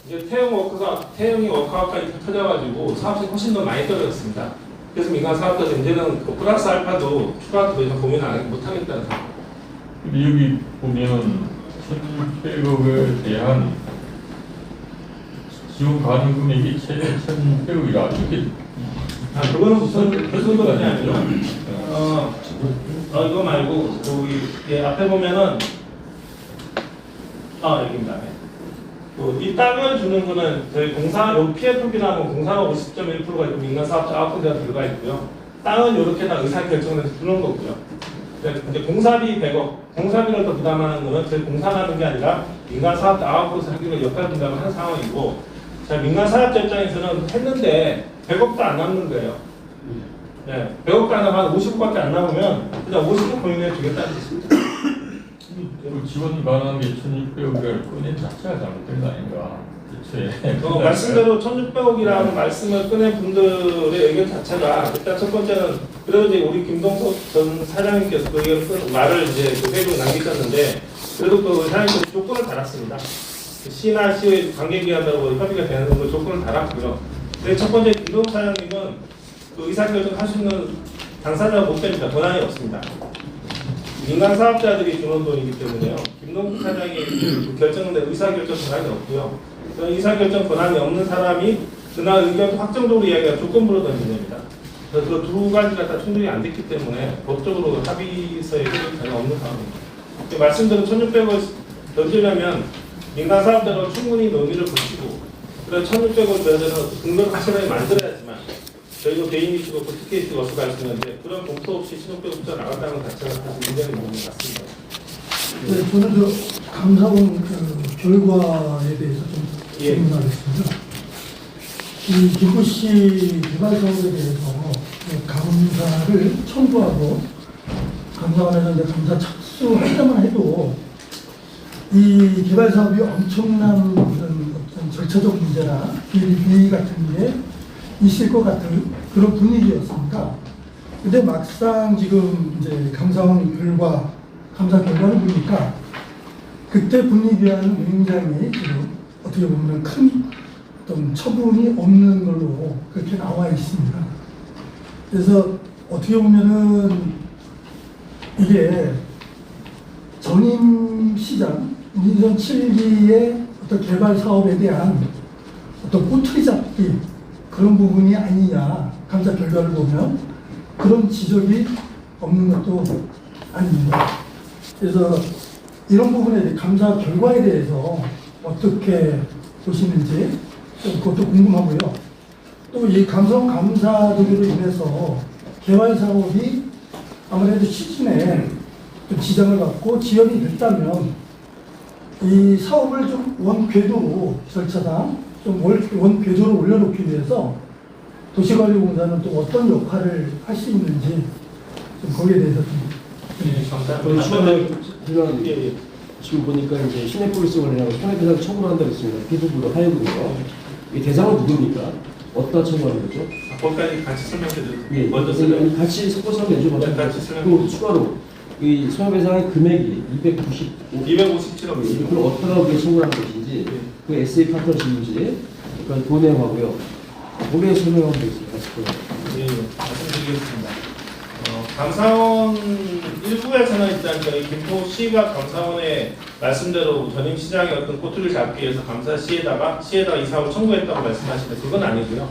이제 태영이 워크아웃까지 터져가지고 사업성이 훨씬 더 많이 떨어졌습니다. 그래서 민간 사업자들 이제는 그 플러스 알파도 추가 더 이상 고민 못하겠다는 상황. 여기 보면 1,600억에 대한 지원 가능 금액이 최대 1,600억이라 이렇게 그거는 무슨 건이 아니라 이거 말고 거기 앞에 보면은 여기입니다. 이 땅을 주는 거는 저희 공사 요 PFB라면 공사가 50.1%가 있고 민간 사업자 9군데가 들어가 있고요. 땅은 이렇게 다 의사 결정해서 주는 거고요. 이제 공사비 100억, 공사비를 더 부담하는 거는 저희 공사하는 게 아니라 민간 사업자 9곳에서 하기로 역할 분담을 하는 상황이고, 자 민간 사업자 입장에서는 했는데 100억도 안 남는 거예요. 네, 100억도 안 남으면 50억밖에 안 남으면 그냥 50억 공인해 주겠다는 뜻입니다. 그 지원 가능한 게 1,600억을 꺼낸 자체가 잘못된 거 아닌가? 대체 말씀대로 1,600억이라는 말씀을 꺼낸 분들의 의견 자체가 일단 첫 번째는 그래도 이제 우리 김동석 전 사장님께서 그 의견 말을 이제 그 회의로 남기셨는데 그래도 그 사장님께서 조건을 달았습니다. 시나 시의 관계기관하고 협의가 되는 걸 조건을 달았고요. 근데 첫 번째 김동석 사장님은 그 의사결정 할 수 있는 당사자가 못 됩니다. 권한이 없습니다. 민간 사업자들이 주는 돈이기 때문에요. 김동국 사장이 결정된 의사결정 권한이 없고요. 그런 의사결정 권한이 없는 사람이 그날 의견 확정적으로 이야기가 조건부로 던진 겁니다. 그래서 그 두 가지가 다 충족이 안 됐기 때문에 법적으로 합의서에 전혀 없는 상황입니다. 말씀드린 1,600을 던지려면 민간 사업자로 충분히 논의를 거치고 그래서 1,600을 내서 근거를 확실하게 만들어야지만 저희도 개인 이슈고 특혜 이슈가 없을 수 있는데 그런 검토 없이 신용평 숫자 나간다는 것 자체가 사실 문제는 있는 것 같습니다. 네, 저는 감사원 결과에 대해서 좀 질문하겠습니다. 이 김포시 개발 사업에 대해서 감사를 청구하고 감사원에서 이제 감사 착수하자만 해도 이 개발 사업이 엄청난 어떤 절차적 문제나 비리 같은 게 있을 것 같은 그런 분위기였습니다. 근데 막상 지금 이제 감사원 감사 결과를 보니까 그때 분위기와는 굉장히 지금 어떻게 보면 큰 어떤 처분이 없는 걸로 그렇게 나와 있습니다. 그래서 어떻게 보면은 이게 전임 시장 민선 7기의 어떤 개발 사업에 대한 어떤 꼬투리 잡기 그런 부분이 아니냐, 감사 결과를 보면 그런 지적이 없는 것도 아닙니다. 그래서 이런 부분에 대해 감사 결과에 대해서 어떻게 보시는지 그것도 궁금하고요. 또 이 감사적으로 인해서 개발 사업이 아무래도 시즌에 좀 지장을 받고 지연이 됐다면 이 사업을 좀 원궤도로 절차상 좀 원궤도로 올려놓기 위해서 도시관리공사는 또 어떤 역할을 할 수 있는지 좀 거기에 대해서 좀 감사합니다. 지금 보니까 이제 시내폴리스 관리하고 손해배상 처분한다고 했습니다. 피부부로 하여금요. 이 대상은 누굽니까? 어디다 처분하는 거죠? 거기까지 같이 설명드려도 예, 먼저 설명. 같이 섞어서 한번 네, 여쭤봐도 같이 설명. 또 추가로 이 손해배상의 금액이 257억입니다. 그걸 어떤 하게 청구하는 것인지 그 SA 파트너십인지 그러니까 그 내용하고요. 올해 설명하면 되겠습니다. 네, 말씀드리겠습니다. 감사원 일부에서는 일단 저희 김포시가 감사원의 말씀대로 전임 시장의 어떤 꼬투리를 잡기 위해서 감사시에다가 이 사업을 청구했다고 말씀하시는데 그건 아니고요.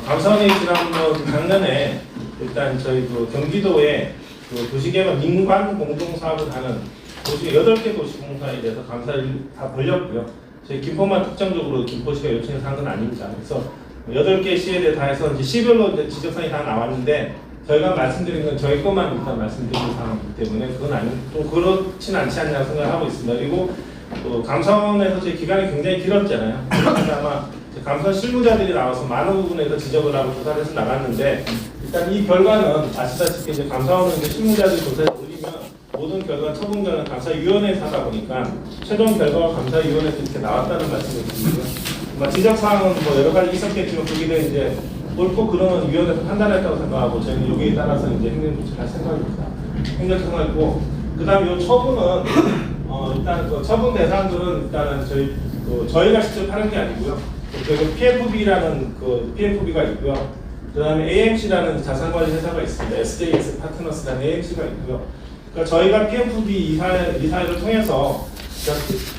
감사원이 지난번 작년에 일단 저희 그 경기도에 그 도시개발 민관 공동사업을 하는 8개 도시공사에 대해서 감사를 다 벌렸고요. 저희 김포만 특정적으로 김포시가 요청해서 한 건 아닙니다. 그래서 8개 시에 대해 다 해서 이제 시별로 이제 지적사항이 다 나왔는데 저희가 말씀드린 건 저희 것만 일단 말씀드리는 상황이기 때문에 그건 좀 그렇진 않지 않냐고 생각하고 있습니다. 그리고 또 감사원에서 저희 기간이 굉장히 길었잖아요. 그래서 아마 감사원 실무자들이 나와서 많은 부분에서 지적을 하고 조사를 해서 나갔는데 일단 이 결과는 아시다시피 이제 감사원은 이제 실무자들이 조사에 올리면 모든 결과 처분 결과는 감사위원회에서 하다 보니까 최종 결과가 감사위원회에서 이렇게 나왔다는 말씀을 드리고요. 지적사항은 뭐 여러 가지 있었겠지만 거기에 이제 옳고 그러면 위원회에서 판단했다고 생각하고 저희는 여기에 따라서 이제 행정조치를 할 생각입니다. 행정처분했고 그다음 이 처분은 일단 그 처분 대상들은 일단은 저희가 직접 하는 게 아니고요. 그리고 PFB라는 그 PFB가 있고요. 그다음에 AMC라는 자산관리 회사가 있습니다. SJS 파트너스라는 AMC가 있고요. 그러니까 저희가 PFB 이사회를 통해서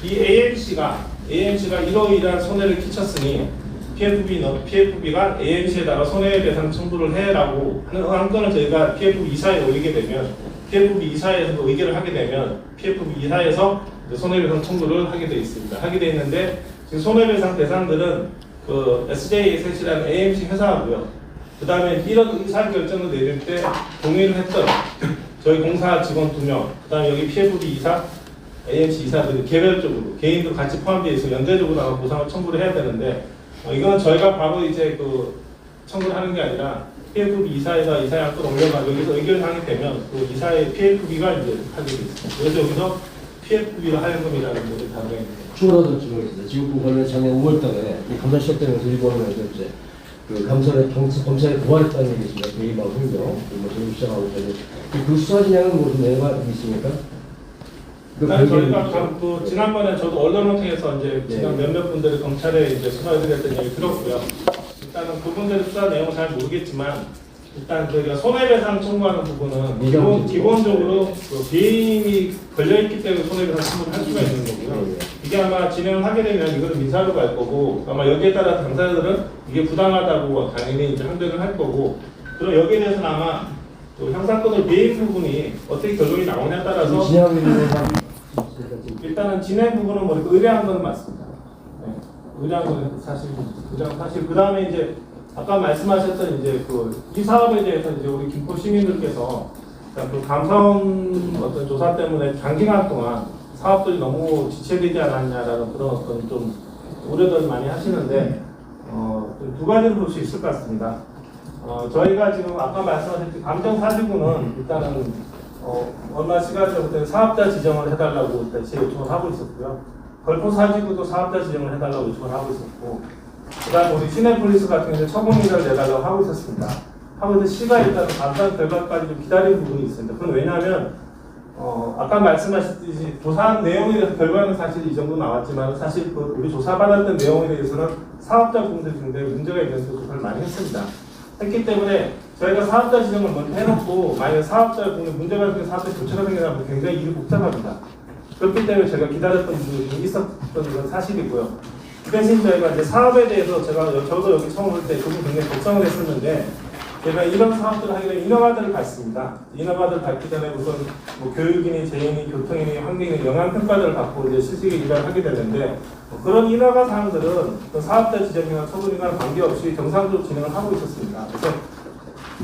이 AMC가 AMC가 이러이러한 손해를 끼쳤으니 PFB가 AMC에다가 손해배상 청구를 해라고 하는 안건을 저희가 PFB 이사에 올리게 되면 PFB 이사에서 의결을 하게 되면 PFB 이사에서 손해배상 청구를 하게 돼 있습니다. 하게 돼 있는데 지금 손해배상 대상들은 그 SJ셋이라는 AMC 회사하고요. 그 다음에 이런 의사 결정을 내릴 때 동의를 했던 저희 공사 직원 2명, 그 다음에 여기 PFB 이사, AMC 이사들이 개별적으로 개인도 같이 포함되어 있어 연대적으로 나가 보상을 청구를 해야 되는데 이건 저희가 바로 이제 그 청구를 하는 게 아니라 PFB 이사에다 이사의 안건 올려가 여기서 의결사항이 되면 그 이사의 PFB가 이제 하게 돼 있습니다. 그래서 여기서 PFB를 하연금이라는 것을 다루게 됩니다. 추가로 질문이 있습니다. 지금 관련 작년 5월달에 감사 시작되면서 일본에서 이제 그 검찰에 고발했다는 얘기 있습니다. 개인방 흘려 뭐 지금 시작하고 있는데 그 수사 진행은 무슨 내용가 있습니까? 일단 저희가 그 지난번에 저도 언론을 통해서 이제 지난 몇몇 분들이 검찰에 이제 수사해드렸던 얘기 들었고요. 일단은 그분들의 수사 내용은 잘 모르겠지만 일단 저희가 손해배상 청구하는 부분은 기본적으로 그 개인이 걸려있기 때문에 손해배상 청구를 할 수가 있는 거고요. 이게 아마 진행을 하게 되면 이거는 민사로 갈 거고 아마 여기에 따라 당사자들은 이게 부당하다고 당연히 이제 항변을 할 거고 그리고 여기에 대해서는 아마 또 형사건의 개인 부분이 어떻게 결론이 나오냐에 따라서 일단은 진행 부분은 뭐 의뢰한 건 맞습니다. 네. 의뢰한 건 사실 그 다음에 이제 아까 말씀하셨던 이제 이 사업에 대해서 이제 우리 김포 시민들께서 그 감사원 어떤 조사 때문에 장기간 동안 사업들이 너무 지체되지 않았냐라는 그런 어떤 좀 우려들 많이 하시는데 두 가지를 볼 수 있을 것 같습니다. 저희가 지금 아까 말씀하셨듯이 감정사지구는 일단은 얼마 시간 전부터 사업자 지정을 해달라고 일단 제 요청을 하고 있었고요. 걸포사지구도 사업자 지정을 해달라고 요청을 하고 있었고, 그다음 우리 시내폴리스 같은 경우는 처분의를 내달라고 하고 있었습니다. 하고 있는 시가 일단 감사 결과까지 좀 기다리는 부분이 있습니다. 그건 왜냐하면 아까 말씀하셨듯이 조사한 내용에 대해서 결과는 사실 이 정도 나왔지만 사실 우리 조사받았던 내용에 대해서는 사업자 부분들이 굉장히 문제가 있는 조사를 많이 했습니다. 했기 때문에 저희가 사업자 지정을 먼저 해놓고 만약 사업자 부분에 문제가 생겨 사업자 교체가 생겨나면 굉장히 일이 복잡합니다. 그렇기 때문에 제가 기다렸던 부분이 좀 있었던 건 사실이고요. 그 대신 저희가 이제 사업에 대해서 저도 여기 처음 올 때 그분 굉장히 걱정을 했었는데 제가 이런 사업들을 하게 되면 인허가들을 받습니다. 인허가들을 받기 전에 우선 뭐 교육이니 재인이 교통이니 환경이니 영향평가들을 받고 이제 실시에 일을 하게 되는데 그런 인허가 사항들은 사업자 지정이나 처분이나 관계없이 정상적으로 진행을 하고 있었습니다. 그래서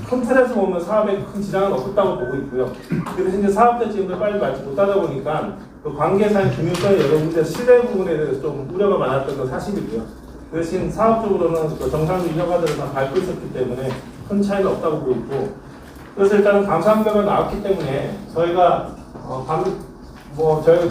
큰 틀에서 보면 사업에 큰 지장은 없었다고 보고 있고요. 그래서 이제 사업자 지정을 빨리 받지 못하다 보니까 그 관계사인 금융권의 여러 문제 신뢰 부분에 대해서 좀 우려가 많았던 건 사실이고요. 그 대신 사업적으로는 그 정상적 인허가들을 다 밟고 있었기 때문에 큰 차이는 없다고 보고 있고, 그래서 일단은 감사항표가 나왔기 때문에 저희가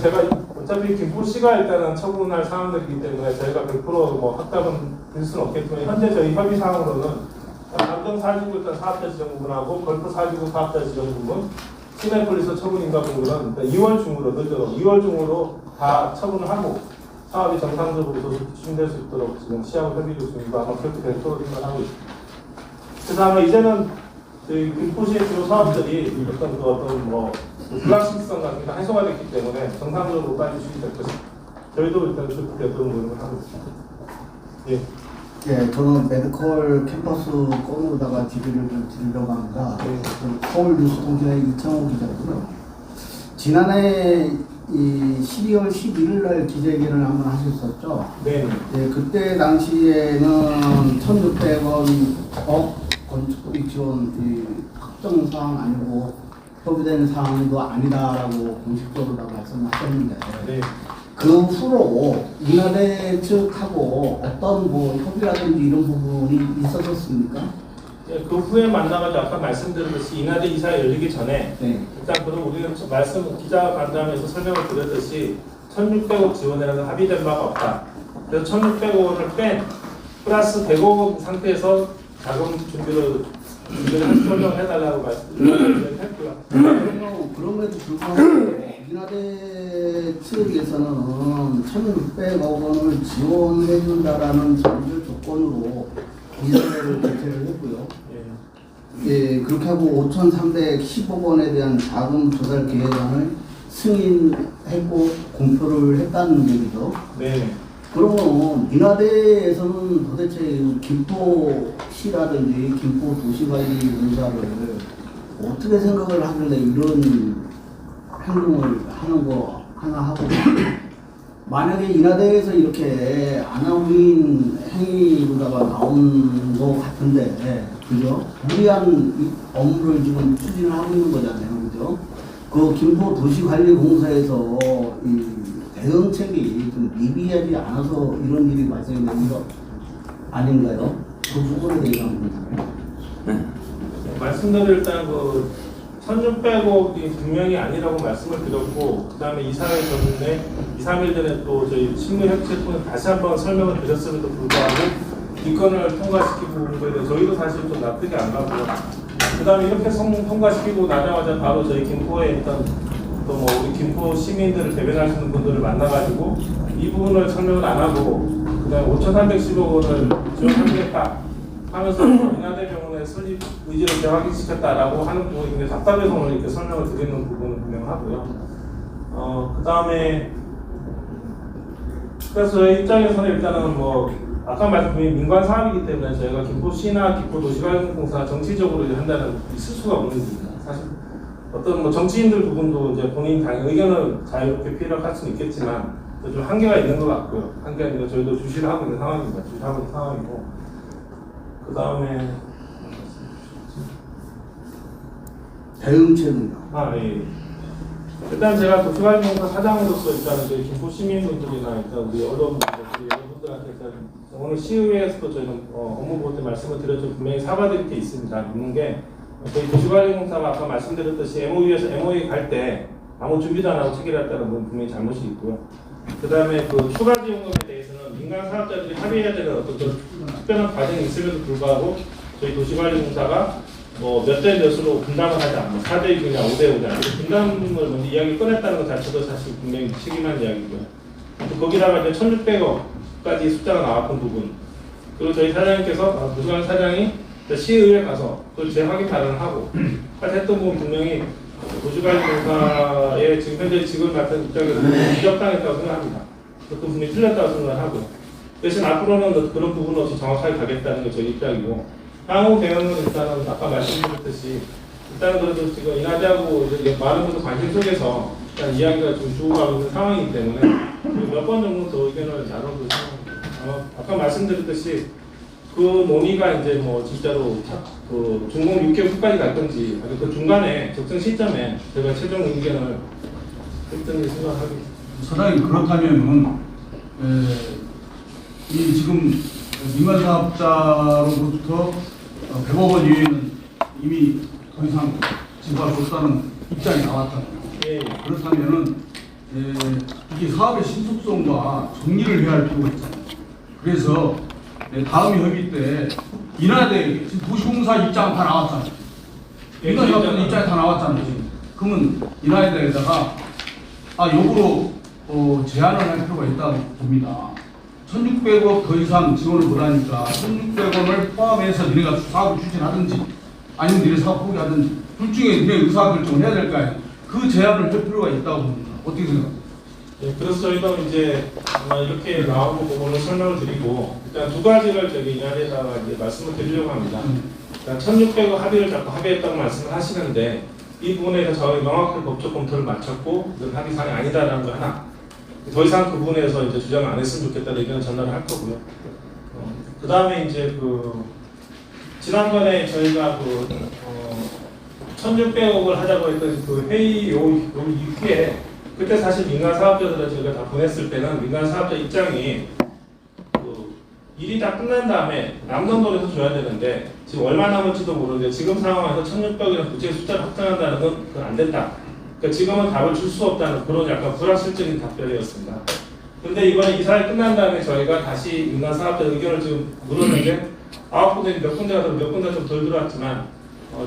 제가 어차피 김포시가 일단은 처분할 사항들이기 때문에 저희가 100% 뭐 확답은 될 수는 없겠지만 현재 저희 협의 사항으로는 감정사지구 일단 사업자 지정 부분하고 걸포사지구 사업자 지정 부분, 시내폴리스 처분인가 부분은 2월 중으로 늦어도 2월 중으로 다 처분을 하고 사업이 정상적으로 추진될 수 있도록 지금 시하고 협의 중이고 아마 그렇게 될 거로 생각하고 있습니다. 그래서 아마 이제는 저희 김포시의 주요 사업들이 어떤 불확실성 같은 게 해소가 됐기 때문에 정상적으로 빨리 추진될 것입니다. 저희도 일단 그렇게 어떤 노력을 하고 있습니다. 예. 예, 저는 메디컬 캠퍼스 건으로다가 질의를 좀 드리려고 합니다. 서울 뉴스통신의 이창호 기자고요. 지난해 이 12월 11일 날 기자회견을 한번 하셨었죠. 네. 예, 그때 당시에는 1,600억 건축비 지원 확정 사항 아니고 협의된 사항도 아니다라고 공식적으로 말씀하셨는데. 네. 그 후로 인하대 측하고 어떤 협의라든지 이런 부분이 있었습니까? 네, 그 후에 만나가지고 아까 말씀드렸듯이 인하대 이사 열리기 전에 일단 그럼 우리는 기자 간담회에서 설명을 드렸듯이 1,600억 지원이라는 합의된 바가 없다. 그래서 1,600억을 뺀 플러스 100억 상태에서 자금 준비를 설명해달라고 말씀드렸고요. 그럼에도 불구하고 인하대 측에서는 1,600억 원을 지원해준다라는 전제 조건으로 이사회를 개최를 했고요. 예, 그렇게 하고 5,310억 원에 대한 자금 조달 계획안을 승인했고 공표를 했다는 얘기죠. 네. 그러면 인하대에서는 도대체 김포시라든지 김포도시관리공사를 어떻게 생각을 하길래 이런 행동을 하는 거 하나 하고, 만약에 인하대에서 이렇게 아나무인 행위로다가 나온 거 같은데, 그죠? 무리한 이 업무를 지금 추진을 하고 있는 거잖아요, 그죠? 그 김포도시관리공사에서 이 대응책이 좀 미비하지 않아서 이런 일이 발생된 거 아닌가요? 그 부분에 대해서 한번 말씀드릴 일단 그 1,600억이 분명히 아니라고 말씀을 드렸고, 그 다음에 이사회 전에 2, 3일 전에 또 저희 실무 협치를 통해 다시 한번 설명을 드렸음에도 불구하고 이건을 통과시키고 온 거에 대해 저희도 사실 좀 납득이 안 가고요. 그 다음에 이렇게 통과시키고 나자마자 바로 저희 김포에 있던 또 뭐 우리 김포 시민들을 대변하시는 분들을 만나가지고 이 부분을 설명을 안 하고 그 다음에 5,310억 원을 지원하겠다 하면서 인하대병원의 설립 의지를 재확인시켰다라고 하는 부분이 굉장히 답답해서 오늘 이렇게 설명을 드리는 부분은 분명하고요. 그 다음에 그래서 저희 입장에서는 일단은 뭐 아까 말씀드린 민관 사업이기 때문에 저희가 김포시나 김포도시관리공사 정치적으로 한다는 있을 수가 없는 일입니다. 사실 어떤 뭐 정치인들 부분도 이제 본인 당의 의견을 자유롭게 표현할 수는 있겠지만 좀 한계가 있는 것 같고요. 한계가 있는 거 저희도 주시를 하고 있는 상황입니다. 주시하고 있는 상황이고 그 다음에 대응책은요? 예. 일단 제가 도시관리공사 사장으로서 일단은 저희 김포 시민분들이나 일단 우리 언론분들, 여러분들한테 일단 오늘 시의회에서도 저희는 업무 보고 때 말씀을 드렸죠. 분명히 사과드릴 게 있습니다. 있는 게 저희 도시관리공사가 아까 말씀드렸듯이 MOU에서 MOU 갈 때 아무 준비도 안 하고 체결했다는 건 분명히 잘못이 있고요. 그 다음에 그 추가 지원금에 대해서는 민간 사업자들이 합의해야 되는 어떤 특별한 과정이 있음에도 불구하고 저희 도시관리공사가 뭐 몇 대 몇으로 분담을 하지 않고 4대 6이냐 5대 5냐 이렇게 분담을 먼저 이야기 꺼냈다는 것 자체도 사실 분명히 책임한 이야기고요. 또 거기다가 이제 1,600억까지 숫자가 나왔던 부분 그리고 저희 사장님께서 도시관 사장이 시의회 가서 그걸 재확인 발언하고 했던 부분 분명히 도시관리공사의 지금 현재 직원 같은 입장에서 부적당했다고 생각합니다. 그것도 분명히 틀렸다고 생각하고 대신 앞으로는 그런 부분 없이 정확하게 가겠다는 게 저희 입장이고 향후 대응은 일단은 아까 말씀드렸듯이 일단은 그래도 지금 인하대하고 많은 분들 관심 속에서 일단 이야기가 좀 주고가고 있는 상황이기 때문에 몇 번 정도 더 의견을 나눠볼 생각입니다. 아까 말씀드렸듯이 그 논의가 이제 뭐 진짜로 그 준공 6개월 후까지 갈 건지 아니면 그 중간에 적정 시점에 제가 최종 의견을 했던 생각하겠습니다. 사장님 그렇다면은 이 지금 민간 사업자로부터 100억 원 이외에는 이미 더 이상 지급할 수 없다는 입장이 나왔잖아요. 예. 그렇다면은 이게 사업의 신속성과 정리를 해야 할 필요가 있잖아요. 그래서 다음 협의 때 인하대 지금 도시공사 입장 다 나왔잖아요. 민간 사업자 입장이 다 나왔잖아요. 지금. 그러면 인하대에다가 역으로 제안을 할 필요가 있다고 봅니다. 1,600억 더 이상 지원을 못하니까 1,600원을 포함해서 니네가 사업을 추진하든지 아니면 니네 사업 포기하든지 둘 중에 니네 의사결정을 해야 될 거 아니에요. 그 제안을 할 필요가 있다고 봅니다. 어떻게 생각하세요? 네, 그래서 저희가 이제 이렇게 나오고 부분을 설명을 드리고 일단 두 가지를 저기 인하대에다가 이제 말씀을 드리려고 합니다. 일단 1,600억 합의를 자꾸 합의했다고 말씀을 하시는데 이 부분에 대해서 저희 명확하게 법적 검토를 마쳤고 이건 합의사항이 아니다라는 거 하나. 더 이상 그 부분에서 이제 주장을 안 했으면 좋겠다는 의견을 전달을 할 거고요. 그 다음에 이제 지난번에 저희가 1,600억을 하자고 했던 그 회의 요 이후에 그때 사실 민간 사업자들을 저희가 다 보냈을 때는 민간 사업자 입장이 일이 다 끝난 다음에 남는 돈에서 줘야 되는데 지금 얼마 남을지도 모르는데 지금 상황에서 1,600억이라는 구체 숫자를 확정한다는 건 그건 안 된다. 그러니까 지금은 답을 줄 수 없다는 그런 약간 불확실적인 답변이었습니다. 근데 이번에 이사회 끝난 다음에 저희가 다시 민간 사업자 의견을 지금 물었는데 9군데 몇 군데 가서 몇 군데 좀 덜 들어왔지만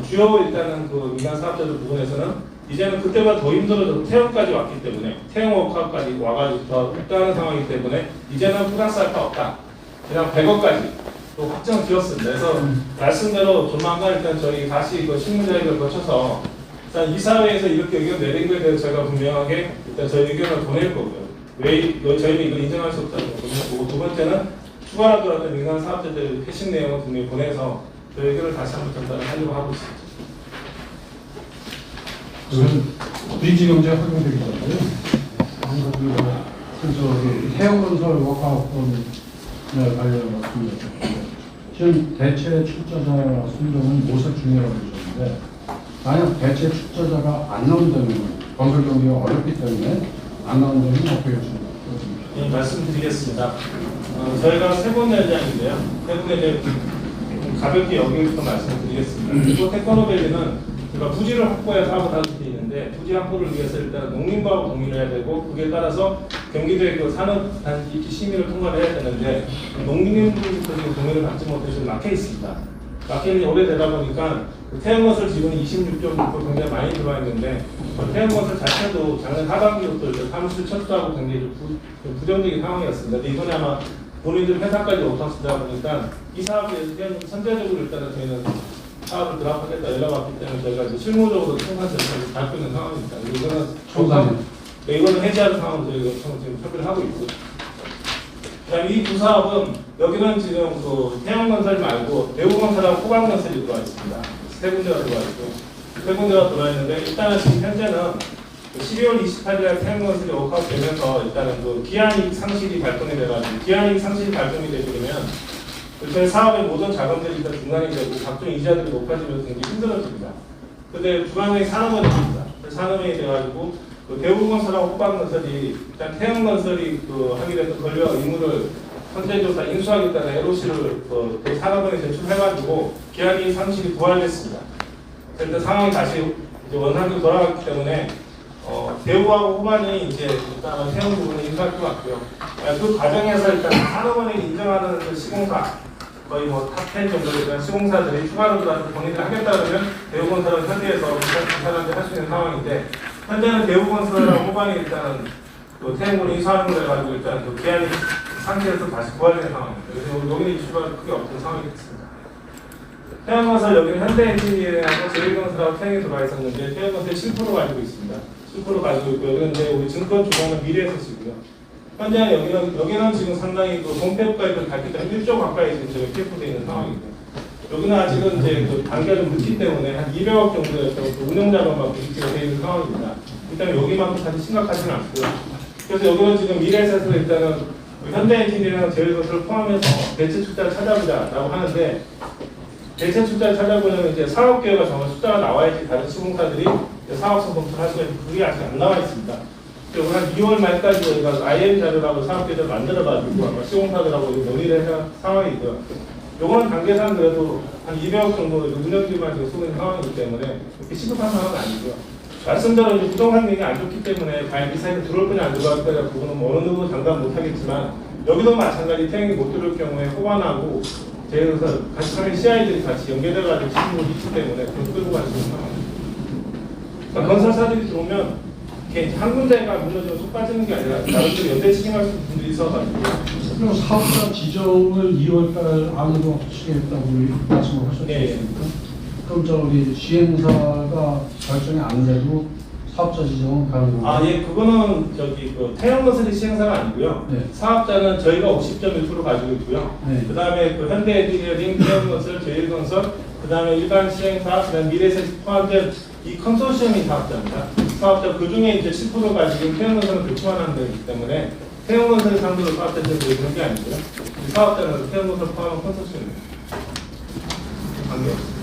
주요 일단은 그 민간 사업자들 부분에서는 이제는 그때보다 더 힘들어져서 태형까지 왔기 때문에 태형 워크아웃까지 와가지고 더 했다는 상황이기 때문에 이제는 플러스할 거 없다. 그냥 100억까지 또 확정을 지었습니다. 그래서 말씀대로 조만간 일단 저희 다시 그 실무자회를 거쳐서 일단 이사회에서 이렇게 의견 내린 거에 대해서 저희가 분명하게 일단 저희 의견을 보낼 거고요. 왜 저희는 이걸 인정할 수 없다는 거거든요. 두 번째는 추가로 들어왔던 민간 사업자들 회신 내용을 분명히 보내서 그 의견을 다시 한번 전달을 하려고 하고 있습니다. 비지경제 활용되기 전에 그 해양건설 워크아웃에 관련 말씀드렸는데 지금 대체 출자자 순정은 모색 중이라고 그러셨는데 만약 대체 출자자가 안 나온다면 건설 경기가 어렵기 때문에 안 나온다면 어떻게 하십니까? 네, 말씀드리겠습니다. 저희가 세 군데 현장인데요. 세 군데 가볍게 여기부터 말씀드리겠습니다. 그리고 테크노밸리는 우리가 부지를 확보해야 사업을 할 수 있는데 부지 확보를 위해서 일단 농림부하고 동의를 해야 되고 그에 따라서 경기도의 그 산업단지 입지 심의를 통과를 해야 되는데 농림부부터 지금 동의를 받지 못해서 막혀 있습니다. 막힌 오래되다 보니까 그 태양건설 지분이 26.6% 굉장히 많이 들어와 있는데 태양건설 자체도 작년 하반기부터 사무실 철수하고 굉장히 좀 부정적인 상황이었습니다. 근데 이번에 아마 본인들 회사까지 오타 쓰다 보니까 이 사업에 대해서 선제적으로 일단은 저희는 사업을 드랍하겠다 연락 왔기 때문에 저희가 이제 실무적으로 청산 절차를 밟고 있는 상황입니다. 이거는 해지하는 상황을 저희가 지금 협의를 하고 있고. 그다음에 이 두 사업은 여기는 지금 그 태양건설 말고 대우건설하고 호강건설이 들어와 있습니다. 세 군데가 들어와 있고 세 군데가 들어와 있는데 일단은 지금 현재는 12월 28일에 태양건설이 워크아웃 되면서 일단은 그 기한이익 상실이 발동이 돼가지고 기한이익 상실이 발동이 되면 저희 사업의 모든 자금들이 일단 중단이 되고 각종 이자들이 높아지면서 굉장히 힘들어집니다. 근데 주관적인 산업원입니다. 산업원이 돼가지고 그 대우건설하고 호방건설이 일단 태양건설이 그 하게 돼서 권리와 의무를 선제조사 인수하겠다는 LOC를 그 산업원에 제출해가지고 기한이익 상실이 부활됐습니다. 일단 상황이 다시 이제 원상으로 돌아갔기 때문에 대우하고 호반이 이제 일단 태양 부분을 인수할 것 같고요. 그 과정에서 일단 산업원이 인정하는 그 시공사 거의 뭐 탑10 정도에 대한 시공사들이 추가로 들어와서 본인들 하겠다 그러면 대우건설은 현대에서 사람들이 할 수 있는 상황인데 현재는 대우건설이랑 호반이 일단은 그 태양군을 인수하는 걸 해가지고 일단 그 기한이 상태에서 다시 부활되는 상황입니다. 그래서 여기는 이슈가 크게 없는 상황이 됐습니다. 태양건설 여기는 현대엔지니어링하고 제일건설하고 태양이 들어와 있었는데 태양건설 7% 가지고 있습니다. 7% 가지고 있고요. 그런데 우리 증권 주관은 미래에서쓰고요. 현재 여기는 지금 상당히 그 동태국가에도 갔기 때문에 1조 가까이 지금 저희 PF되어 있는 상황이고요. 여기는 아직은 이제 그 단계가 좀 늦기 때문에 한 200억 정도의 그 운영자금만 부식되어 있는 상황입니다. 일단 여기만큼 사실 심각하지는 않고요. 그래서 여기는 지금 미래에서 일단은 현대엔지니어링이랑 제일건설을 포함해서 대체 출자를 찾아보자라고 하는데 대체 출자를 찾아보려면 이제 사업계획과 정말 숫자가 나와야지 다른 시공사들이 사업성 검토를 할 수가 있는데 그게 아직 안 나와 있습니다. 그리고 한 2월 말까지 저희가 IM 자료라고 사업계획을 만들어가지고 아마 시공사들하고 논의를 할 상황이고요. 요거는 단계상 그래도 한 200억 정도 운영비만 지금 쓰고 있는 상황이기 때문에 그렇게 시급한 상황은 아니고요. 말씀대로 이제 부동산 얘기 안 좋기 때문에 과연 이 사이에 들어올 거냐 안 들어올 거냐 그거는 뭐 어느 정도 장담 못 하겠지만 여기도 마찬가지 태양이 못 들어올 경우에 호반하고 제일에서 같이 하는 CI들이 같이 연계돼가지고 시스템이 있기 때문에 그걸 끌고 갈 수 있는 상황입니다. 그러니까 건설사들이 들어오면 한 군데가 무너지면 속 빠지는 게 아니라 나름대로 연대 책임할 수 있는 분들이 있어가지고 그럼 사업자 지정을 2월달 안으로 하시겠다고 말씀을 하셨지 네. 않습니까? 그럼 저 우리 시행사가 결정이 안 돼도 사업자 지정은 가능한가요? 예, 그거는 저기 그 태양건설이 시행사가 아니고요. 네. 사업자는 저희가 50.1% 가지고 있고요. 네. 그다음에 그 현대엔지니어링, 태양건설, 제일건설, 그다음에 일반 시행사, 그다음 미래에셋이 포함된 이 컨소시엄이 사업자입니다. 사업자 그 중에 이제 10%가 지금 태양건설은 교체만 하는 데이기 때문에 태양건설이 상대로 사업자들이 그런 게 아니고요. 이 사업자는 태양건설 포함한 컨소시엄입니다. 관계없습니다.